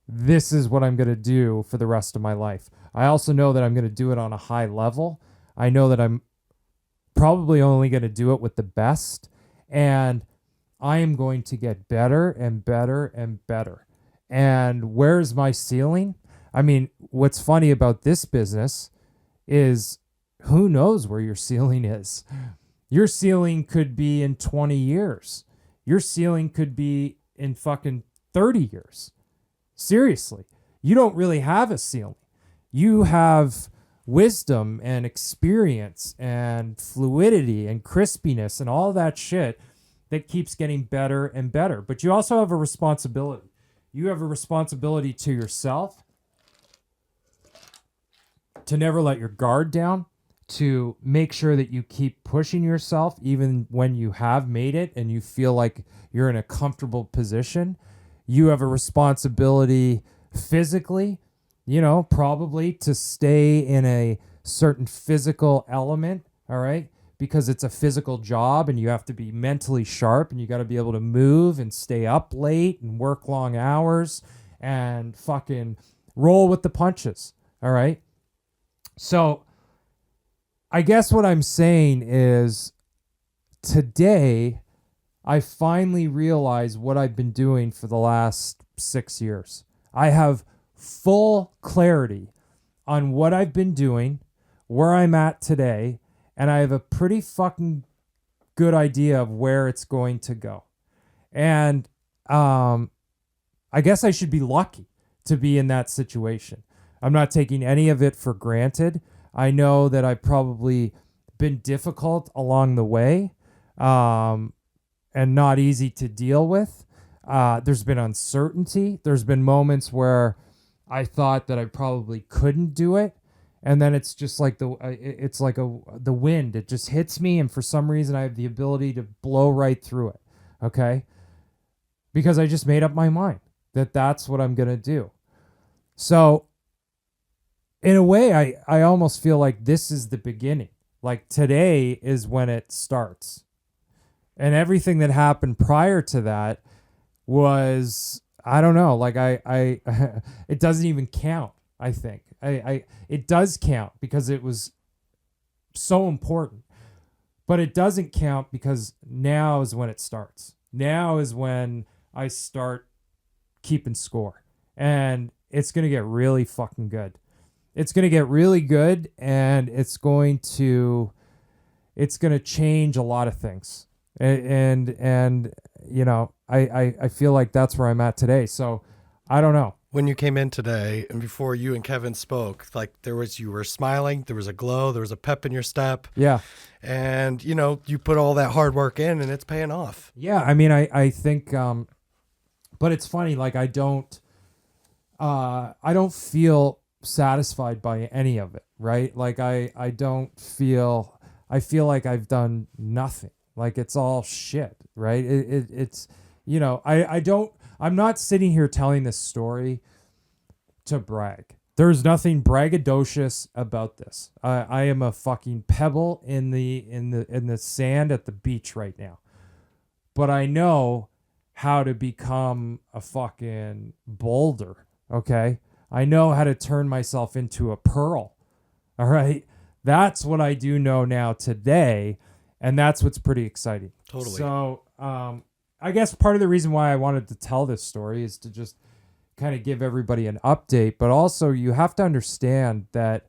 this is what I'm going to do for the rest of my life. I also know that I'm going to do it on a high level. I know that I'm probably only going to do it with the best. And I am going to get better and better and better. And where's my ceiling? I mean, what's funny about this business is who knows where your ceiling is. Your ceiling could be in 20 years. Your ceiling could be in fucking 30 years. Seriously, you don't really have a ceiling. You have wisdom and experience and fluidity and crispiness and all that shit that keeps getting better and better. But you also have a responsibility. You have a responsibility to yourself to never let your guard down to make sure that you keep pushing yourself even when you have made it and you feel like you're in a comfortable position. You have a responsibility physically, probably to stay in a certain physical element, all right? Because it's a physical job and you have to be mentally sharp and you got to be able to move and stay up late and work long hours and fucking roll with the punches, all right? So I guess what I'm saying is today I finally realized what I've been doing for the last 6 years. I have full clarity on what I've been doing, where I'm at today, and I have a pretty fucking good idea of where it's going to go. And I guess I should be lucky to be in that situation. I'm not taking any of it for granted. I know that I've probably been difficult along the way and not easy to deal with. There's been uncertainty. There's been moments where I thought that I probably couldn't do it. And then it's just like the wind. It just hits me, and for some reason I have the ability to blow right through it. Okay, because I just made up my mind that that's what I'm gonna do. So, in a way, I almost feel like this is the beginning. Like today is when it starts, and everything that happened prior to that was, I don't know. Like I it doesn't even count. I think it does count because it was so important, but it doesn't count because now is when it starts. Now is when I start keeping score, and it's going to get really fucking good. It's going to get really good, and it's going to change a lot of things. And I feel like that's where I'm at today. So I don't know. When you came in today and before you and Kevin spoke, like you were smiling, there was a glow, there was a pep in your step. Yeah. And, you put all that hard work in and it's paying off. Yeah. I mean, I think, but it's funny. Like I don't feel satisfied by any of it. Right. Like I feel like I've done nothing. Like it's all shit. Right. It's, I'm not sitting here telling this story to brag. There's nothing braggadocious about this. I am a fucking pebble in the sand at the beach right now. But I know how to become a fucking boulder, okay? I know how to turn myself into a pearl. All right? That's what I do know now today, and that's what's pretty exciting. Totally. So, I guess part of the reason why I wanted to tell this story is to just kind of give everybody an update, but also you have to understand that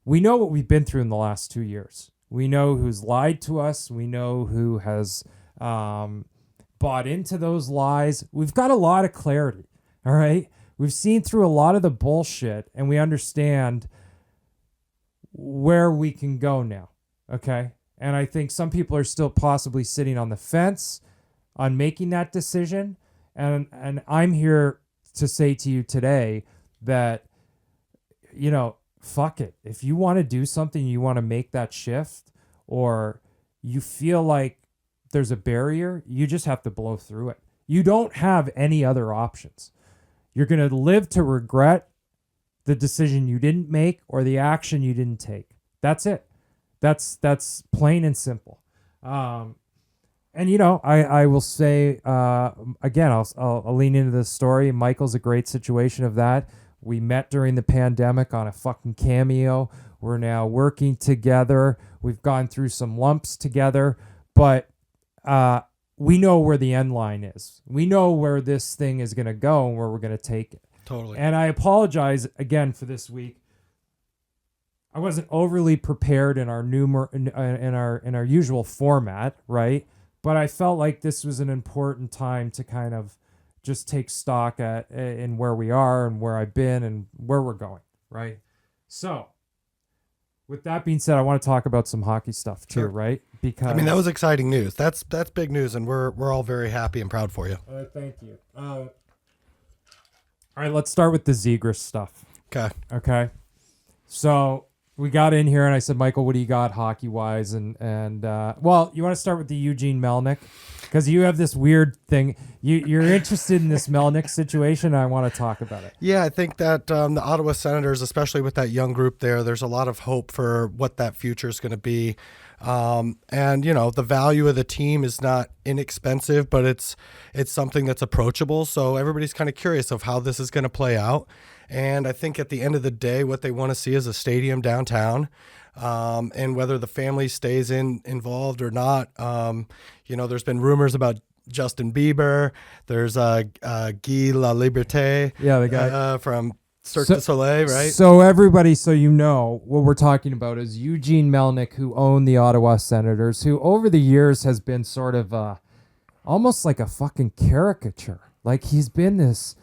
we know what we've been through in the last 2 years. We know who's lied to us. We know who has bought into those lies. We've got a lot of clarity, all right? We've seen through a lot of the bullshit, and we understand where we can go now, okay? And I think some people are still possibly sitting on the fence on making that decision. And I'm here to say to you today that, fuck it. If you want to do something, you want to make that shift, or you feel like there's a barrier, you just have to blow through it. You don't have any other options. You're going to live to regret the decision you didn't make or the action you didn't take. That's it. That's plain and simple. And, I will say, again, I'll lean into this story. Michael's a great situation of that. We met during the pandemic on a fucking cameo. We're now working together. We've gone through some lumps together, but we know where the end line is. We know where this thing is going to go and where we're going to take it. Totally. And I apologize again for this week. I wasn't overly prepared in our in our usual format, right? But I felt like this was an important time to kind of just take stock in where we are and where I've been and where we're going, right? So, with that being said, I want to talk about some hockey stuff too, Sure. right? Because that was exciting news. That's big news, and we're all very happy and proud for you. Thank you. All right, let's start with the Zegras stuff. Okay. Okay. So, we got in here and I said, Michael, what do you got hockey wise? And well, you want to start with the Eugene Melnyk because you have this weird thing. You're interested in this Melnyk situation. And I want to talk about it. Yeah, I think that the Ottawa Senators, especially with that young group there's a lot of hope for what that future is going to be. And the value of the team is not inexpensive, but it's something that's approachable. So everybody's kind of curious of how this is going to play out. And I think at the end of the day, what they want to see is a stadium downtown, and whether the family stays involved or not. There's been rumors about Justin Bieber. There's Guy La Liberté, the guy from Cirque du Soleil, right? So everybody, what we're talking about is Eugene Melnyk, who owned the Ottawa Senators, who over the years has been sort of almost like a fucking caricature. Like he's been this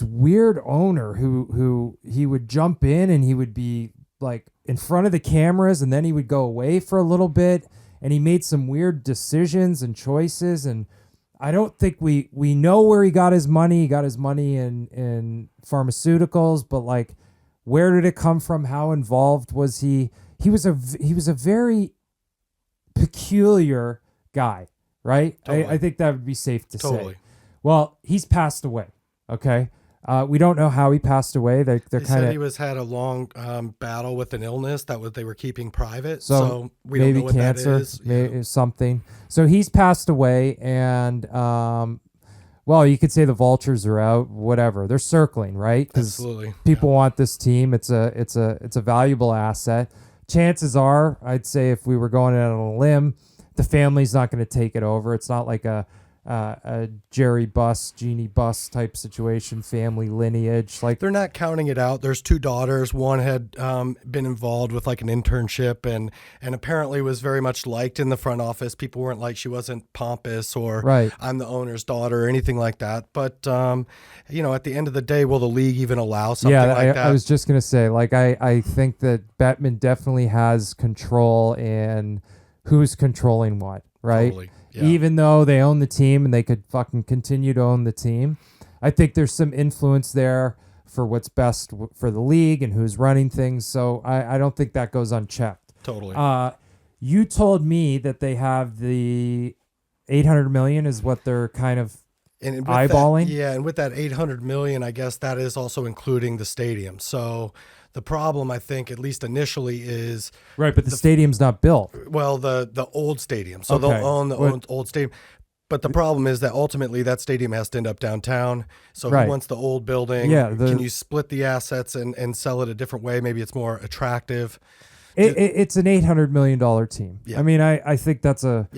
weird owner who he would jump in and he would be like in front of the cameras and then he would go away for a little bit and he made some weird decisions and choices, and I don't think we know where he got his money. He got his money in pharmaceuticals, but like where did it come from? How involved was he? He was a very peculiar guy, right? Totally. I think that would be safe to Totally. say. Well, he's passed away. Okay. We don't know how he passed away. They said he had a long battle with an illness they were keeping private. So we don't know what cancer, that is. Maybe something. So he's passed away, and well, you could say the vultures are out. Whatever, they're circling, right? Because people want this team. It's a valuable asset. Chances are, I'd say, if we were going out on a limb, the family's not going to take it over. It's not like a Jerry Buss, Jeannie Buss type situation, family lineage. Like they're not counting it out. There's two daughters. One had been involved with like an internship and apparently was very much liked in the front office. People weren't like she wasn't pompous or right. I'm the owner's daughter or anything like that. But at the end of the day, will the league even allow something like that? I was just gonna say, like I think that Bettman definitely has control in who's controlling what, right? Totally. Yeah. Even though they own the team and they could fucking continue to own the team, I think there's some influence there for what's best for the league and who's running things. So I don't think that goes unchecked. Totally. You told me that they have the 800 million is what they're kind of eyeballing. And with that 800 million, I guess that is also including the stadium. So the problem, I think, at least initially, is right. But the stadium's not built. Well, the old stadium, so okay. they'll own the old stadium. But the problem is that ultimately that stadium has to end up downtown. So right. Who wants the old building? Yeah, can you split the assets and sell it a different way? Maybe it's more attractive. It's an $800 million team. Yeah. I mean, I think that's a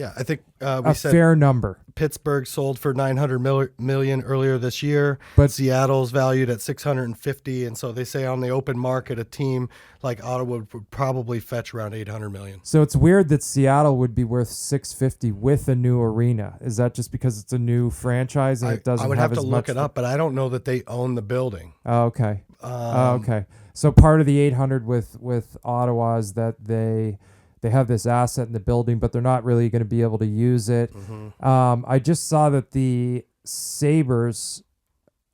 fair number. Pittsburgh sold for $900 million earlier this year, but Seattle's valued at $650, and so they say on the open market, a team like Ottawa would probably fetch around $800 million. So it's weird that Seattle would be worth $650 with a new arena. Is that just because it's a new franchise and it doesn't? I would have to look it up, but I don't know that they own the building. Oh, okay. Okay. So part of the 800 with Ottawa is that they have this asset in the building, but they're not really going to be able to use it. Mm-hmm. I just saw that the Sabres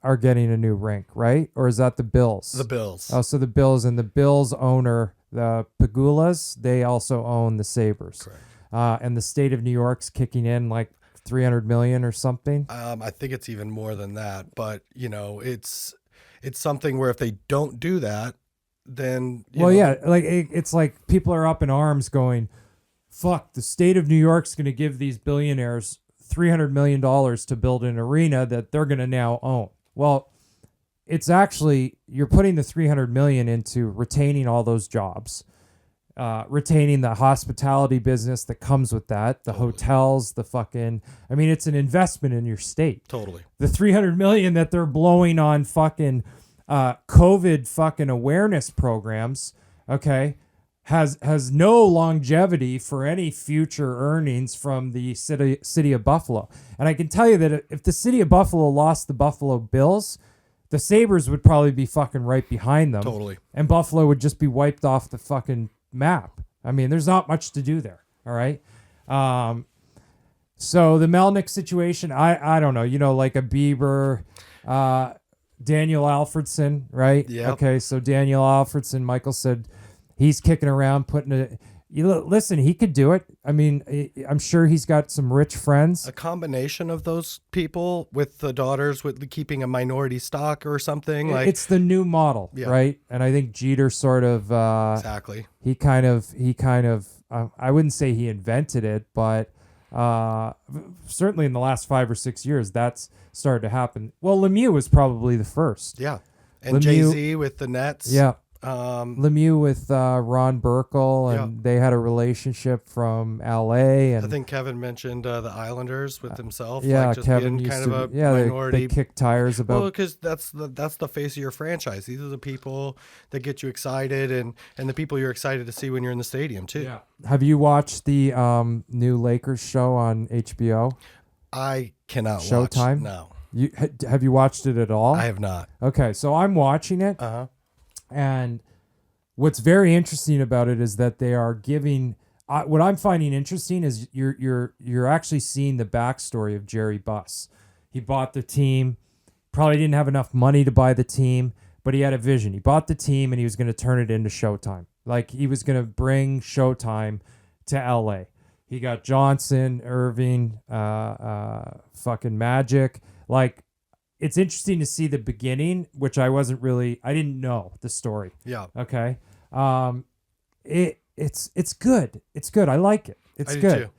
are getting a new rink, right? Or is that the Bills? The Bills. Oh, so the Bills, and the Bills owner, the Pagulas, they also own the Sabres. Correct. And the state of New York's kicking in like $300 million or something. I think it's even more than that, but it's something where if they don't do that, then it's like people are up in arms going, fuck, the state of New York's going to give these billionaires $300 million to build an arena that they're going to now own. Well, it's actually, you're putting the $300 million into retaining all those jobs, retaining the hospitality business that comes with that, the hotels, it's an investment in your state. Totally. The $300 million that they're blowing on fucking COVID fucking awareness programs, okay, has no longevity for any future earnings from the city of Buffalo. And I can tell you that if the city of Buffalo lost the Buffalo Bills, the Sabres would probably be fucking right behind them. Totally. And Buffalo would just be wiped off the fucking map. I mean, there's not much to do there. All right. So the Melnyk situation, I don't know, like a Bieber, Daniel Alfredson, right? Yeah. Okay, so Daniel Alfredson, Michael said He's kicking around, listen, he could do it. I mean, I'm sure he's got some rich friends. A combination of those people with the daughters with keeping a minority stock or something. Like it's the new model, right? And I think Jeter sort of exactly. He kind of I wouldn't say he invented it, but certainly in the last 5 or 6 years, that's started to happen. Well, Lemieux was probably the first. Yeah, and Lemieux, Jay-Z with the Nets. Yeah. Lemieux with Ron Burkle, and they had a relationship from L.A. And I think Kevin mentioned the Islanders with himself. Yeah, like just Kevin being used kind to. Of a minority. They kick tires about. Well, because that's the face of your franchise. These are the people that get you excited, and the people you're excited to see when you're in the stadium too. Yeah. Have you watched the new Lakers show on HBO? I cannot Showtime? watch. No. Have you watched it at all? I have not. Okay, so I'm watching it. Uh-huh. And what's very interesting about it is that they are giving. What I'm finding interesting is you're actually seeing the backstory of Jerry Buss. He bought the team, probably didn't have enough money to buy the team, but he had a vision. He bought the team and he was going to turn it into Showtime. Like he was going to bring Showtime to LA. He got Johnson, Irving, fucking Magic. Like, it's interesting to see the beginning, which I didn't know the story. Yeah. Okay. It's good. It's good. I like it. It's good. Too.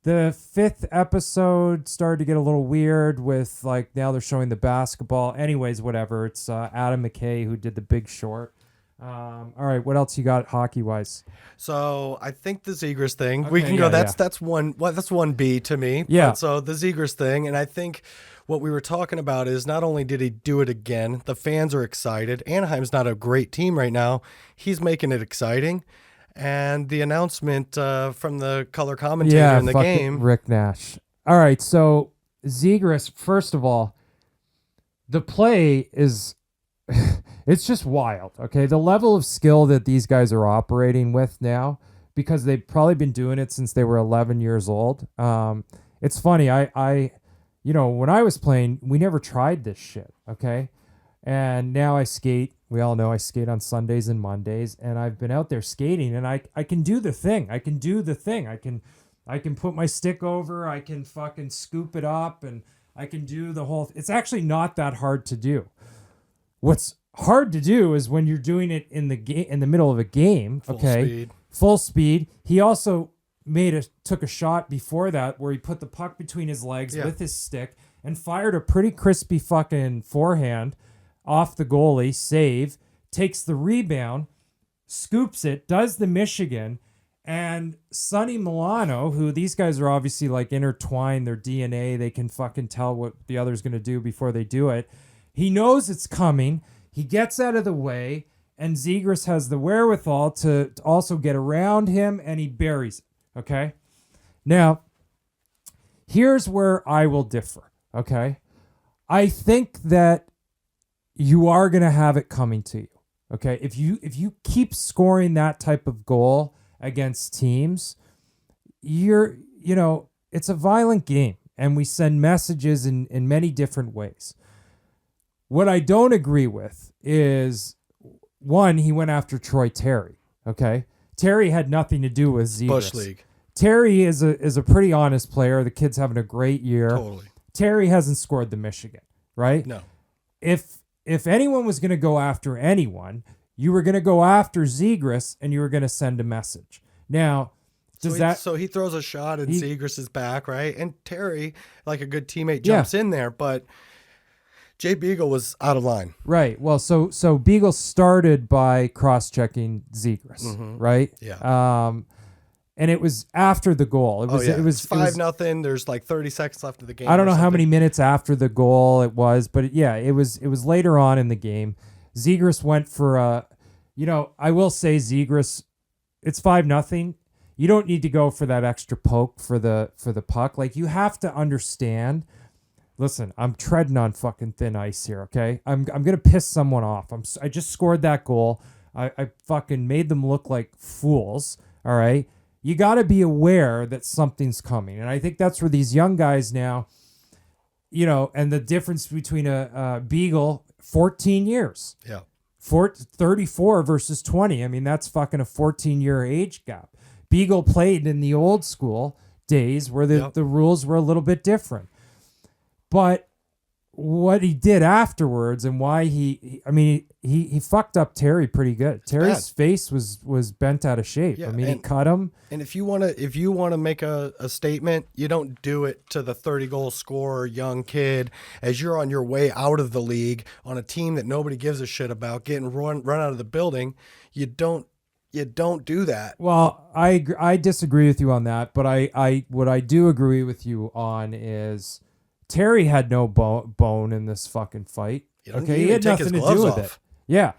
The 5th episode started to get a little weird with like now they're showing the basketball. Anyways, whatever. It's Adam McKay who did The Big Short. All right, what else you got hockey wise? So I think the Zegras thing. Okay, we can go. yeah. That's one. Well, that's 1B to me. Yeah. But so the Zegras thing, and I think what we were talking about is not only did he do it again, the fans are excited. Anaheim's not a great team right now. He's making it exciting, and the announcement from the color commentator in the game, Rick Nash. All right, so Zegras. First of all, the play is. It's just wild, okay? The level of skill that these guys are operating with now, because they've probably been doing it since they were 11 years old. It's funny, I when I was playing, we never tried this shit, okay? And now I skate. We all know I skate on Sundays and Mondays, and I've been out there skating, and I can do the thing. I can put my stick over, I can fucking scoop it up, and I can do the whole. It's actually not that hard to do. What's hard to do is when you're doing it in the middle of a game. Full speed. He also took a shot before that where he put the puck between his legs with his stick and fired a pretty crispy fucking forehand off the goalie. Save, takes the rebound, scoops it, does the Michigan, and Sonny Milano, who these guys are obviously like intertwined, their DNA, they can fucking tell what the other's going to do before they do it. He knows it's coming. He gets out of the way, and Zegras has the wherewithal to also get around him, and he buries it, okay? Now, here's where I will differ, okay? I think that you are going to have it coming to you, okay? If you keep scoring that type of goal against teams, it's a violent game, and we send messages in many different ways. What I don't agree with is, one, he went after Troy Terry, okay? Terry had nothing to do with Zegras. Bush League. Terry is a pretty honest player. The kid's having a great year. Totally. Terry hasn't scored the Michigan, right? No. If anyone was going to go after anyone, you were going to go after Zegras, and you were going to send a message. Now, so he throws a shot in Zegras' back, right? And Terry, like a good teammate, jumps in there, but Jay Beagle was out of line. Right. Well, so Beagle started by cross-checking Zegras, right? Yeah. And it was after the goal. It was 5-0. There's like 30 seconds left of the game. I don't know how many minutes after the goal it was, but it was later on in the game. Zegras went for I will say Zegras, it's 5-0. You don't need to go for that extra poke for the puck. Like, you have to understand. Listen, I'm treading on fucking thin ice here, okay? I'm gonna piss someone off. I just scored that goal. I fucking made them look like fools. All right, you got to be aware that something's coming, and I think that's where these young guys now, and the difference between a Beagle, 14 years. Yeah. 34 versus 20. I mean, that's fucking a 14-year age gap. Beagle played in the old school days where the rules were a little bit different. But what he did afterwards and why he fucked up Terry pretty good. Terry's face was bent out of shape. Yeah, he cut him. And if you wanna make a statement, you don't do it to the 30-goal scorer, young kid, as you're on your way out of the league on a team that nobody gives a shit about, getting run out of the building. You don't do that. Well, I disagree with you on that, but what I do agree with you on is Terry had no bone in this fucking fight. He had nothing to do with it. Yeah.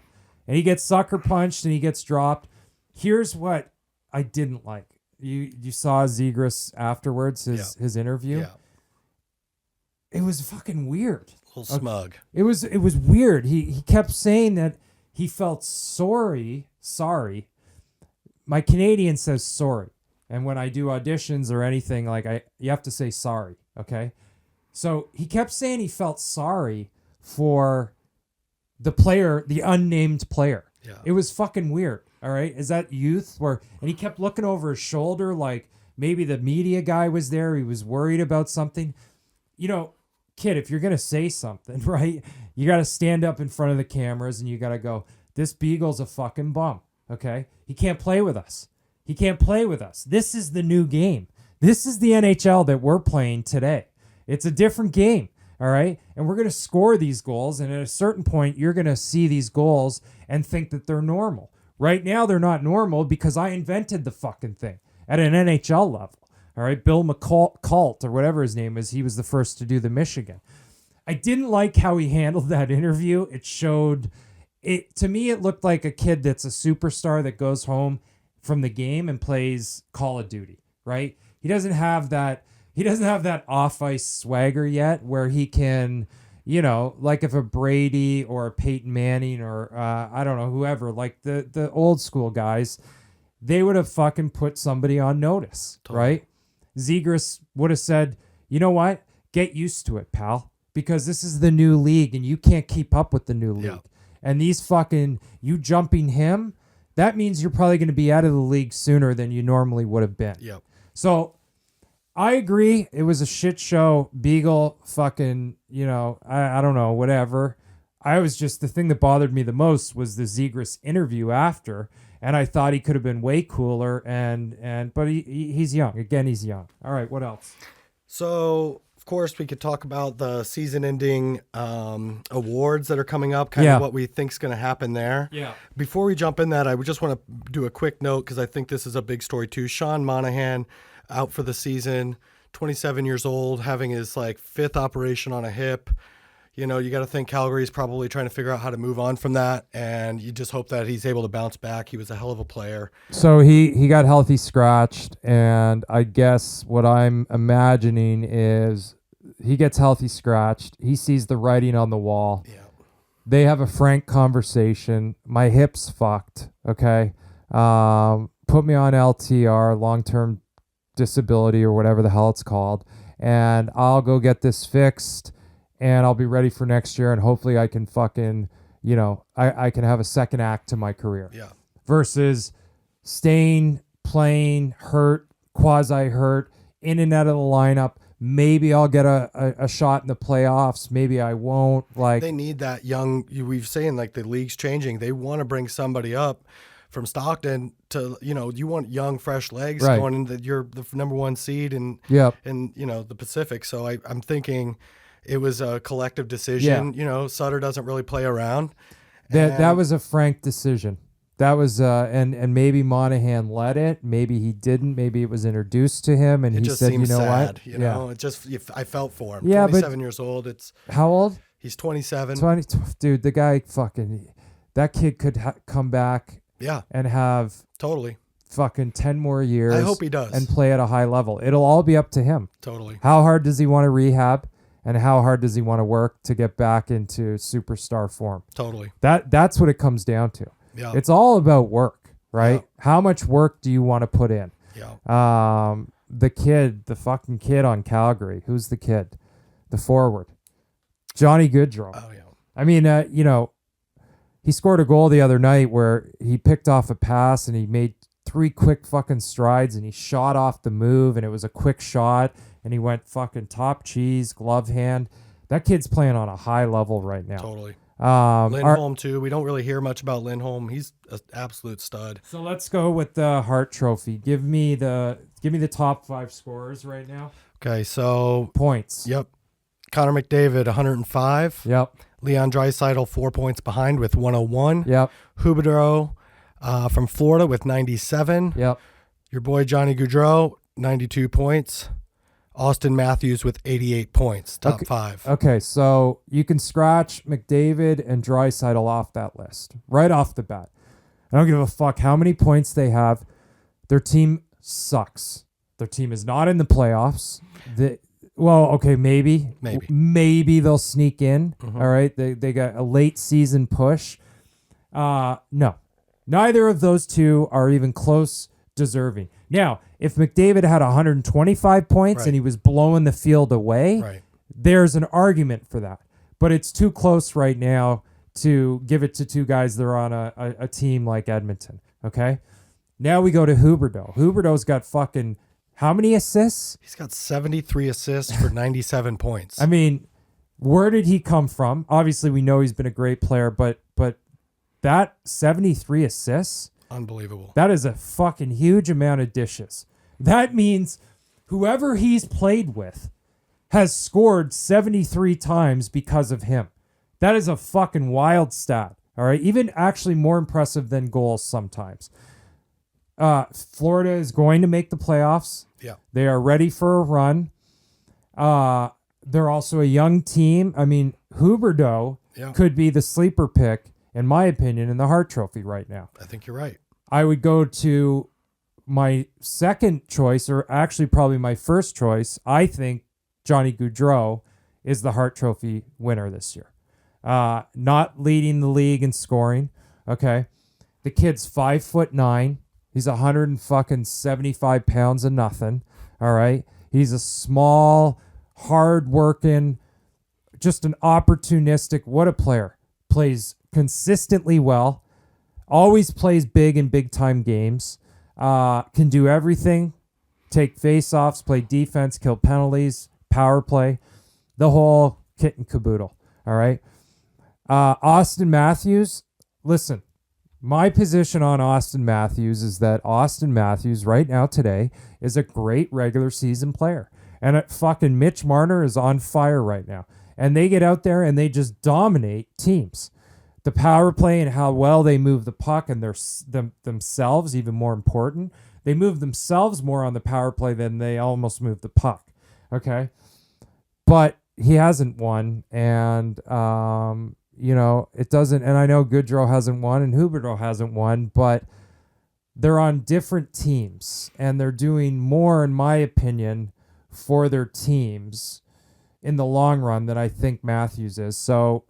And he gets sucker punched and he gets dropped. Here's what I didn't like. You saw Zegras afterwards, his interview. Yeah. It was fucking weird. A little smug. It was weird. He kept saying that he felt sorry. My Canadian says sorry. And when I do auditions or anything, you have to say sorry, okay? So he kept saying he felt sorry for the player, the unnamed player. Yeah. It was fucking weird, all right? Is that youth? And he kept looking over his shoulder like maybe the media guy was there. He was worried about something. Kid, if you're going to say something, right, you got to stand up in front of the cameras and you got to go, this Beagle's a fucking bum, okay? He can't play with us. This is the new game. This is the NHL that we're playing today. It's a different game, all right? And we're going to score these goals, and at a certain point, you're going to see these goals and think that they're normal. Right now, they're not normal because I invented the fucking thing at an NHL level, all right? Bill McCult, or whatever his name is, he was the first to do the Michigan. I didn't like how he handled that interview. To me, it looked like a kid that's a superstar that goes home from the game and plays Call of Duty, right? He doesn't have that off-ice swagger yet where he can, like if a Brady or a Peyton Manning or, I don't know, whoever, like the old school guys, they would have fucking put somebody on notice, right? Zegras would have said, you know what? Get used to it, pal, because this is the new league and you can't keep up with the new league. Yeah. And you jumping him, that means you're probably going to be out of the league sooner than you normally would have been. Yep. So I agree. It was a shit show. Beagle fucking, I don't know, whatever. The thing that bothered me the most was the Zegras interview after. And I thought he could have been way cooler. But he's young. Again, he's young. All right. What else? So, of course, we could talk about the season-ending awards that are coming up, kind of what we think is going to happen there. Yeah. Before we jump in that, I would just want to do a quick note because I think this is a big story too. Sean Monahan out for the season, 27 years old, having his fifth operation on a hip. You got to think Calgary's probably trying to figure out how to move on from that, and you just hope that he's able to bounce back. He was a hell of a player. So he got healthy scratched, and I guess what I'm imagining is he gets healthy scratched. He sees the writing on the wall. Yeah. They have a frank conversation. My hip's fucked, okay? Put me on LTR, long-term disability or whatever the hell it's called, and I'll go get this fixed and I'll be ready for next year and hopefully I can fucking, I can have a second act to my career. Yeah. Versus staying, playing, hurt, quasi-hurt, in and out of the lineup. Maybe I'll get a shot in the playoffs. Maybe I won't. They need that young, we've saying the league's changing. They want to bring somebody up from Stockton to, you want young, fresh legs going into you're the number one seed in the Pacific. So I'm thinking it was a collective decision. Yeah. Sutter doesn't really play around. That was a frank decision. That was and maybe Monahan led it. Maybe he didn't. Maybe it was introduced to him and he said, you know sad, what? It just I felt for him. Yeah, 27 years old. How old? He's 27. Dude, the guy that kid could come back. Yeah. And have totally fucking 10 more years. I hope he does. And play at a high level. It'll all be up to him. Totally. How hard does he want to rehab? And how hard does he want to work to get back into superstar form? Totally. That's what it comes down to. Yeah. It's all about work, right? Yeah. How much work do you want to put in? Yeah. The fucking kid on Calgary. Who's the kid? The forward. Johnny Goodrow. Oh, yeah. I mean, he scored a goal the other night where he picked off a pass and he made 3 quick fucking strides and he shot off the move and it was a quick shot and he went fucking top cheese, glove hand. That kid's playing on a high level right now. Totally. Lindholm too. We don't really hear much about Lindholm. He's an absolute stud. So let's go with the Hart Trophy. Give me the top 5 scorers right now. Okay, so Points. Yep. Connor McDavid 105. Yep. Leon Draisaitl 4 points behind with 101. Yep. Huberdeau from Florida with 97. Yep. Your boy Johnny Gaudreau 92 points. Austin Matthews with 88 points. Top 5. Okay, so you can scratch McDavid and Draisaitl off that list right off the bat. I don't give a fuck how many points they have. Their team sucks. Their team is not in the playoffs. Maybe they'll sneak in. Mm-hmm. All right, they got a late season push. No, neither of those two are even close deserving. Now, if McDavid had 125 points Right. and he was blowing the field away, Right. there's an argument for that. But it's too close right now to give it to two guys that are on a team like Edmonton. Okay, now we go to Huberdeau. Huberdeau's got fucking how many assists? He's got 73 assists for 97 points. I mean, where did he come from? Obviously, we know he's been a great player, but that 73 assists, unbelievable. that is a fucking huge amount of dishes. That means whoever he's played with has scored 73 times because of him. That is a fucking wild stat. All right, even actually more impressive than goals sometimes. Florida is going to make the playoffs. Yeah. They are ready for a run. They're also a young team. I mean, Huberdeau could be the sleeper pick, in my opinion, in the Hart Trophy right now. I think you're right. I would go to my second choice, or actually probably my first choice. I think Johnny Gaudreau is the Hart Trophy winner this year. Not leading the league in scoring. Okay. The kid's 5'9". He's 175 pounds of nothing. All right. He's a small, hard-working, just an opportunistic. What a player. Plays consistently well. Always plays big in big-time games. Can do everything. Take face-offs, play defense, kill penalties, power play. The whole kit and caboodle. All right. Austin Matthews. Listen. My position on Austin Matthews is that Austin Matthews right now today is a great regular season player. And fucking Mitch Marner is on fire right now. And they get out there and they just dominate teams. The power play and how well they move the puck and themselves, even more important. They move themselves more on the power play than they almost move the puck. Okay? But he hasn't won. And, it doesn't, and I know Gaudreau hasn't won and Huberdeau hasn't won, but they're on different teams and they're doing more, in my opinion, for their teams in the long run than I think Matthews is. So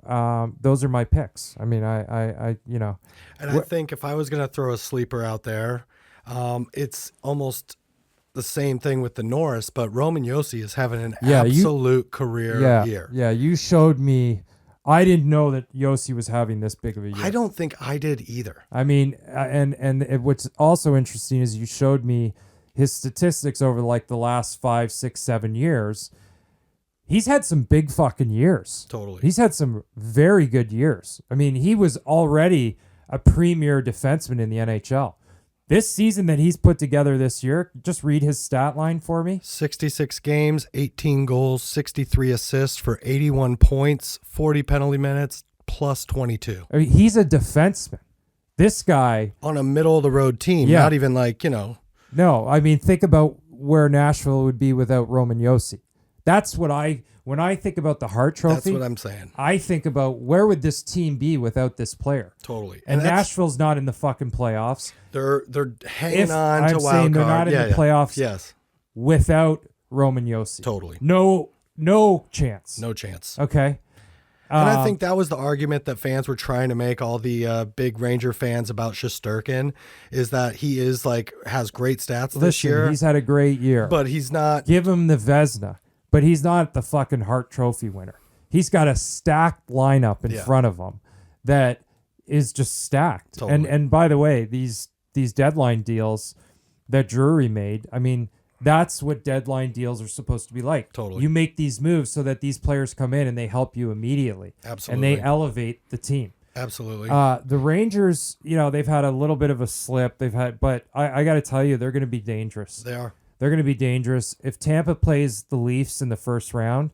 those are my picks. I mean, I. And I think if I was going to throw a sleeper out there, it's almost the same thing with the Norris, but Roman Josi is having an absolute career year. Yeah, you showed me. I didn't know that Josi was having this big of a year. I don't think I did either. I mean, what's also interesting is you showed me his statistics over like the last 5, 6, 7 years. He's had some big fucking years. Totally. He's had some very good years. I mean, he was already a premier defenseman in the NHL. This season that he's put together this year, just read his stat line for me. 66 games, 18 goals, 63 assists for 81 points, 40 penalty minutes, plus 22. I mean, he's a defenseman. This guy... on a middle-of-the-road team, not even like, No, I mean, think about where Nashville would be without Roman Josi. That's what when I think about the Hart Trophy. That's what I'm saying. I think about where would this team be without this player. Totally. And Nashville's not in the fucking playoffs. They're hanging on to I'm wild saying card. they're not in the playoffs without Roman Josi. Totally. No chance. No chance. Okay. And I think that was the argument that fans were trying to make, all the big Ranger fans, about Shesterkin, is that he is has great stats this year. He's had a great year. But he's not. Give him the Vezina. But he's not the fucking Hart Trophy winner. He's got a stacked lineup in front of him that is just stacked. Totally. And by the way, these deadline deals that Drury made, I mean, that's what deadline deals are supposed to be like. Totally. You make these moves so that these players come in and they help you immediately. Absolutely. And they elevate the team. Absolutely. The Rangers, they've had a little bit of a slip. But I got to tell you, they're going to be dangerous. They are. They're going to be dangerous. If Tampa plays the Leafs in the first round,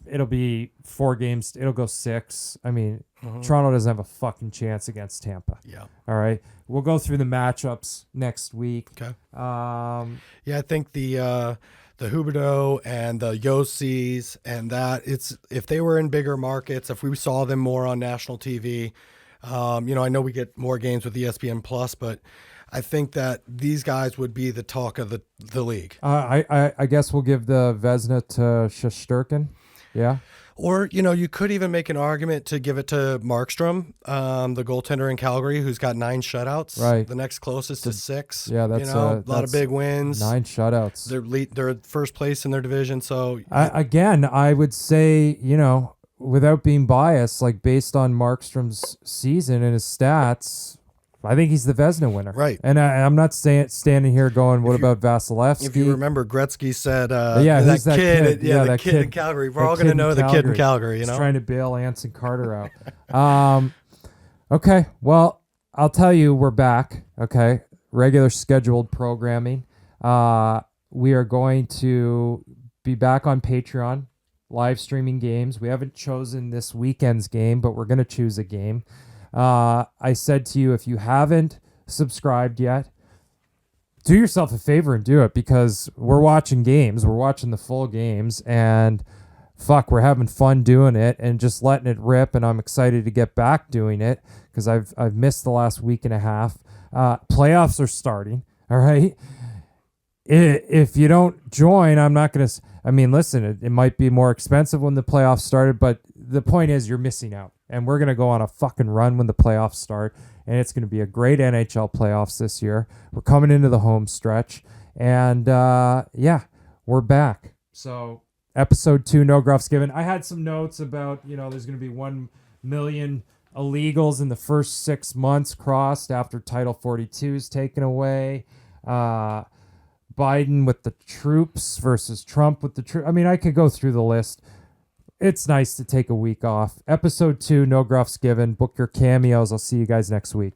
it'll be 4 games. It'll go 6. I mean, Toronto doesn't have a fucking chance against Tampa. Yeah. All right. We'll go through the matchups next week. Okay. Yeah, I think the Huberdeau and the Yossi's and that if they were in bigger markets, if we saw them more on national TV, I know we get more games with ESPN Plus, but I think that these guys would be the talk of the league. I guess we'll give the Vezina to Shesterkin. Yeah. Or, you could even make an argument to give it to Markstrom, the goaltender in Calgary, who's got 9 shutouts. Right. The next closest is 6. Yeah, that's a lot of big wins. 9 shutouts. They're first place in their division. So I would say, without being biased, like based on Markstrom's season and his stats, I think he's the Vezina winner. Right. And I'm not standing here going, what about Vasilevsky? If you remember, Gretzky said, who's that kid? That kid in Calgary. We're all going to know the kid in Calgary, He's trying to bail Anson Carter out. Okay. Well, I'll tell you, we're back. Okay. Regular scheduled programming. We are going to be back on Patreon, live streaming games. We haven't chosen this weekend's game, but we're going to choose a game. I said to you, if you haven't subscribed yet, do yourself a favor and do it, because we're watching games. We're watching the full games, and we're having fun doing it and just letting it rip. And I'm excited to get back doing it because I've missed the last week and a half. Playoffs are starting. All right. If you don't join, I'm not going to. I mean, listen, it might be more expensive when the playoffs started, but the point is you're missing out. And we're going to go on a fucking run when the playoffs start. And it's going to be a great NHL playoffs this year. We're coming into the home stretch. And, we're back. So, episode 2, no gruffs given. I had some notes about, there's going to be 1 million illegals in the first 6 months crossed after Title 42 is taken away. Biden with the troops versus Trump with the troops. I mean, I could go through the list. It's nice to take a week off. Episode 2, no gruffs given. Book your cameos. I'll see you guys next week.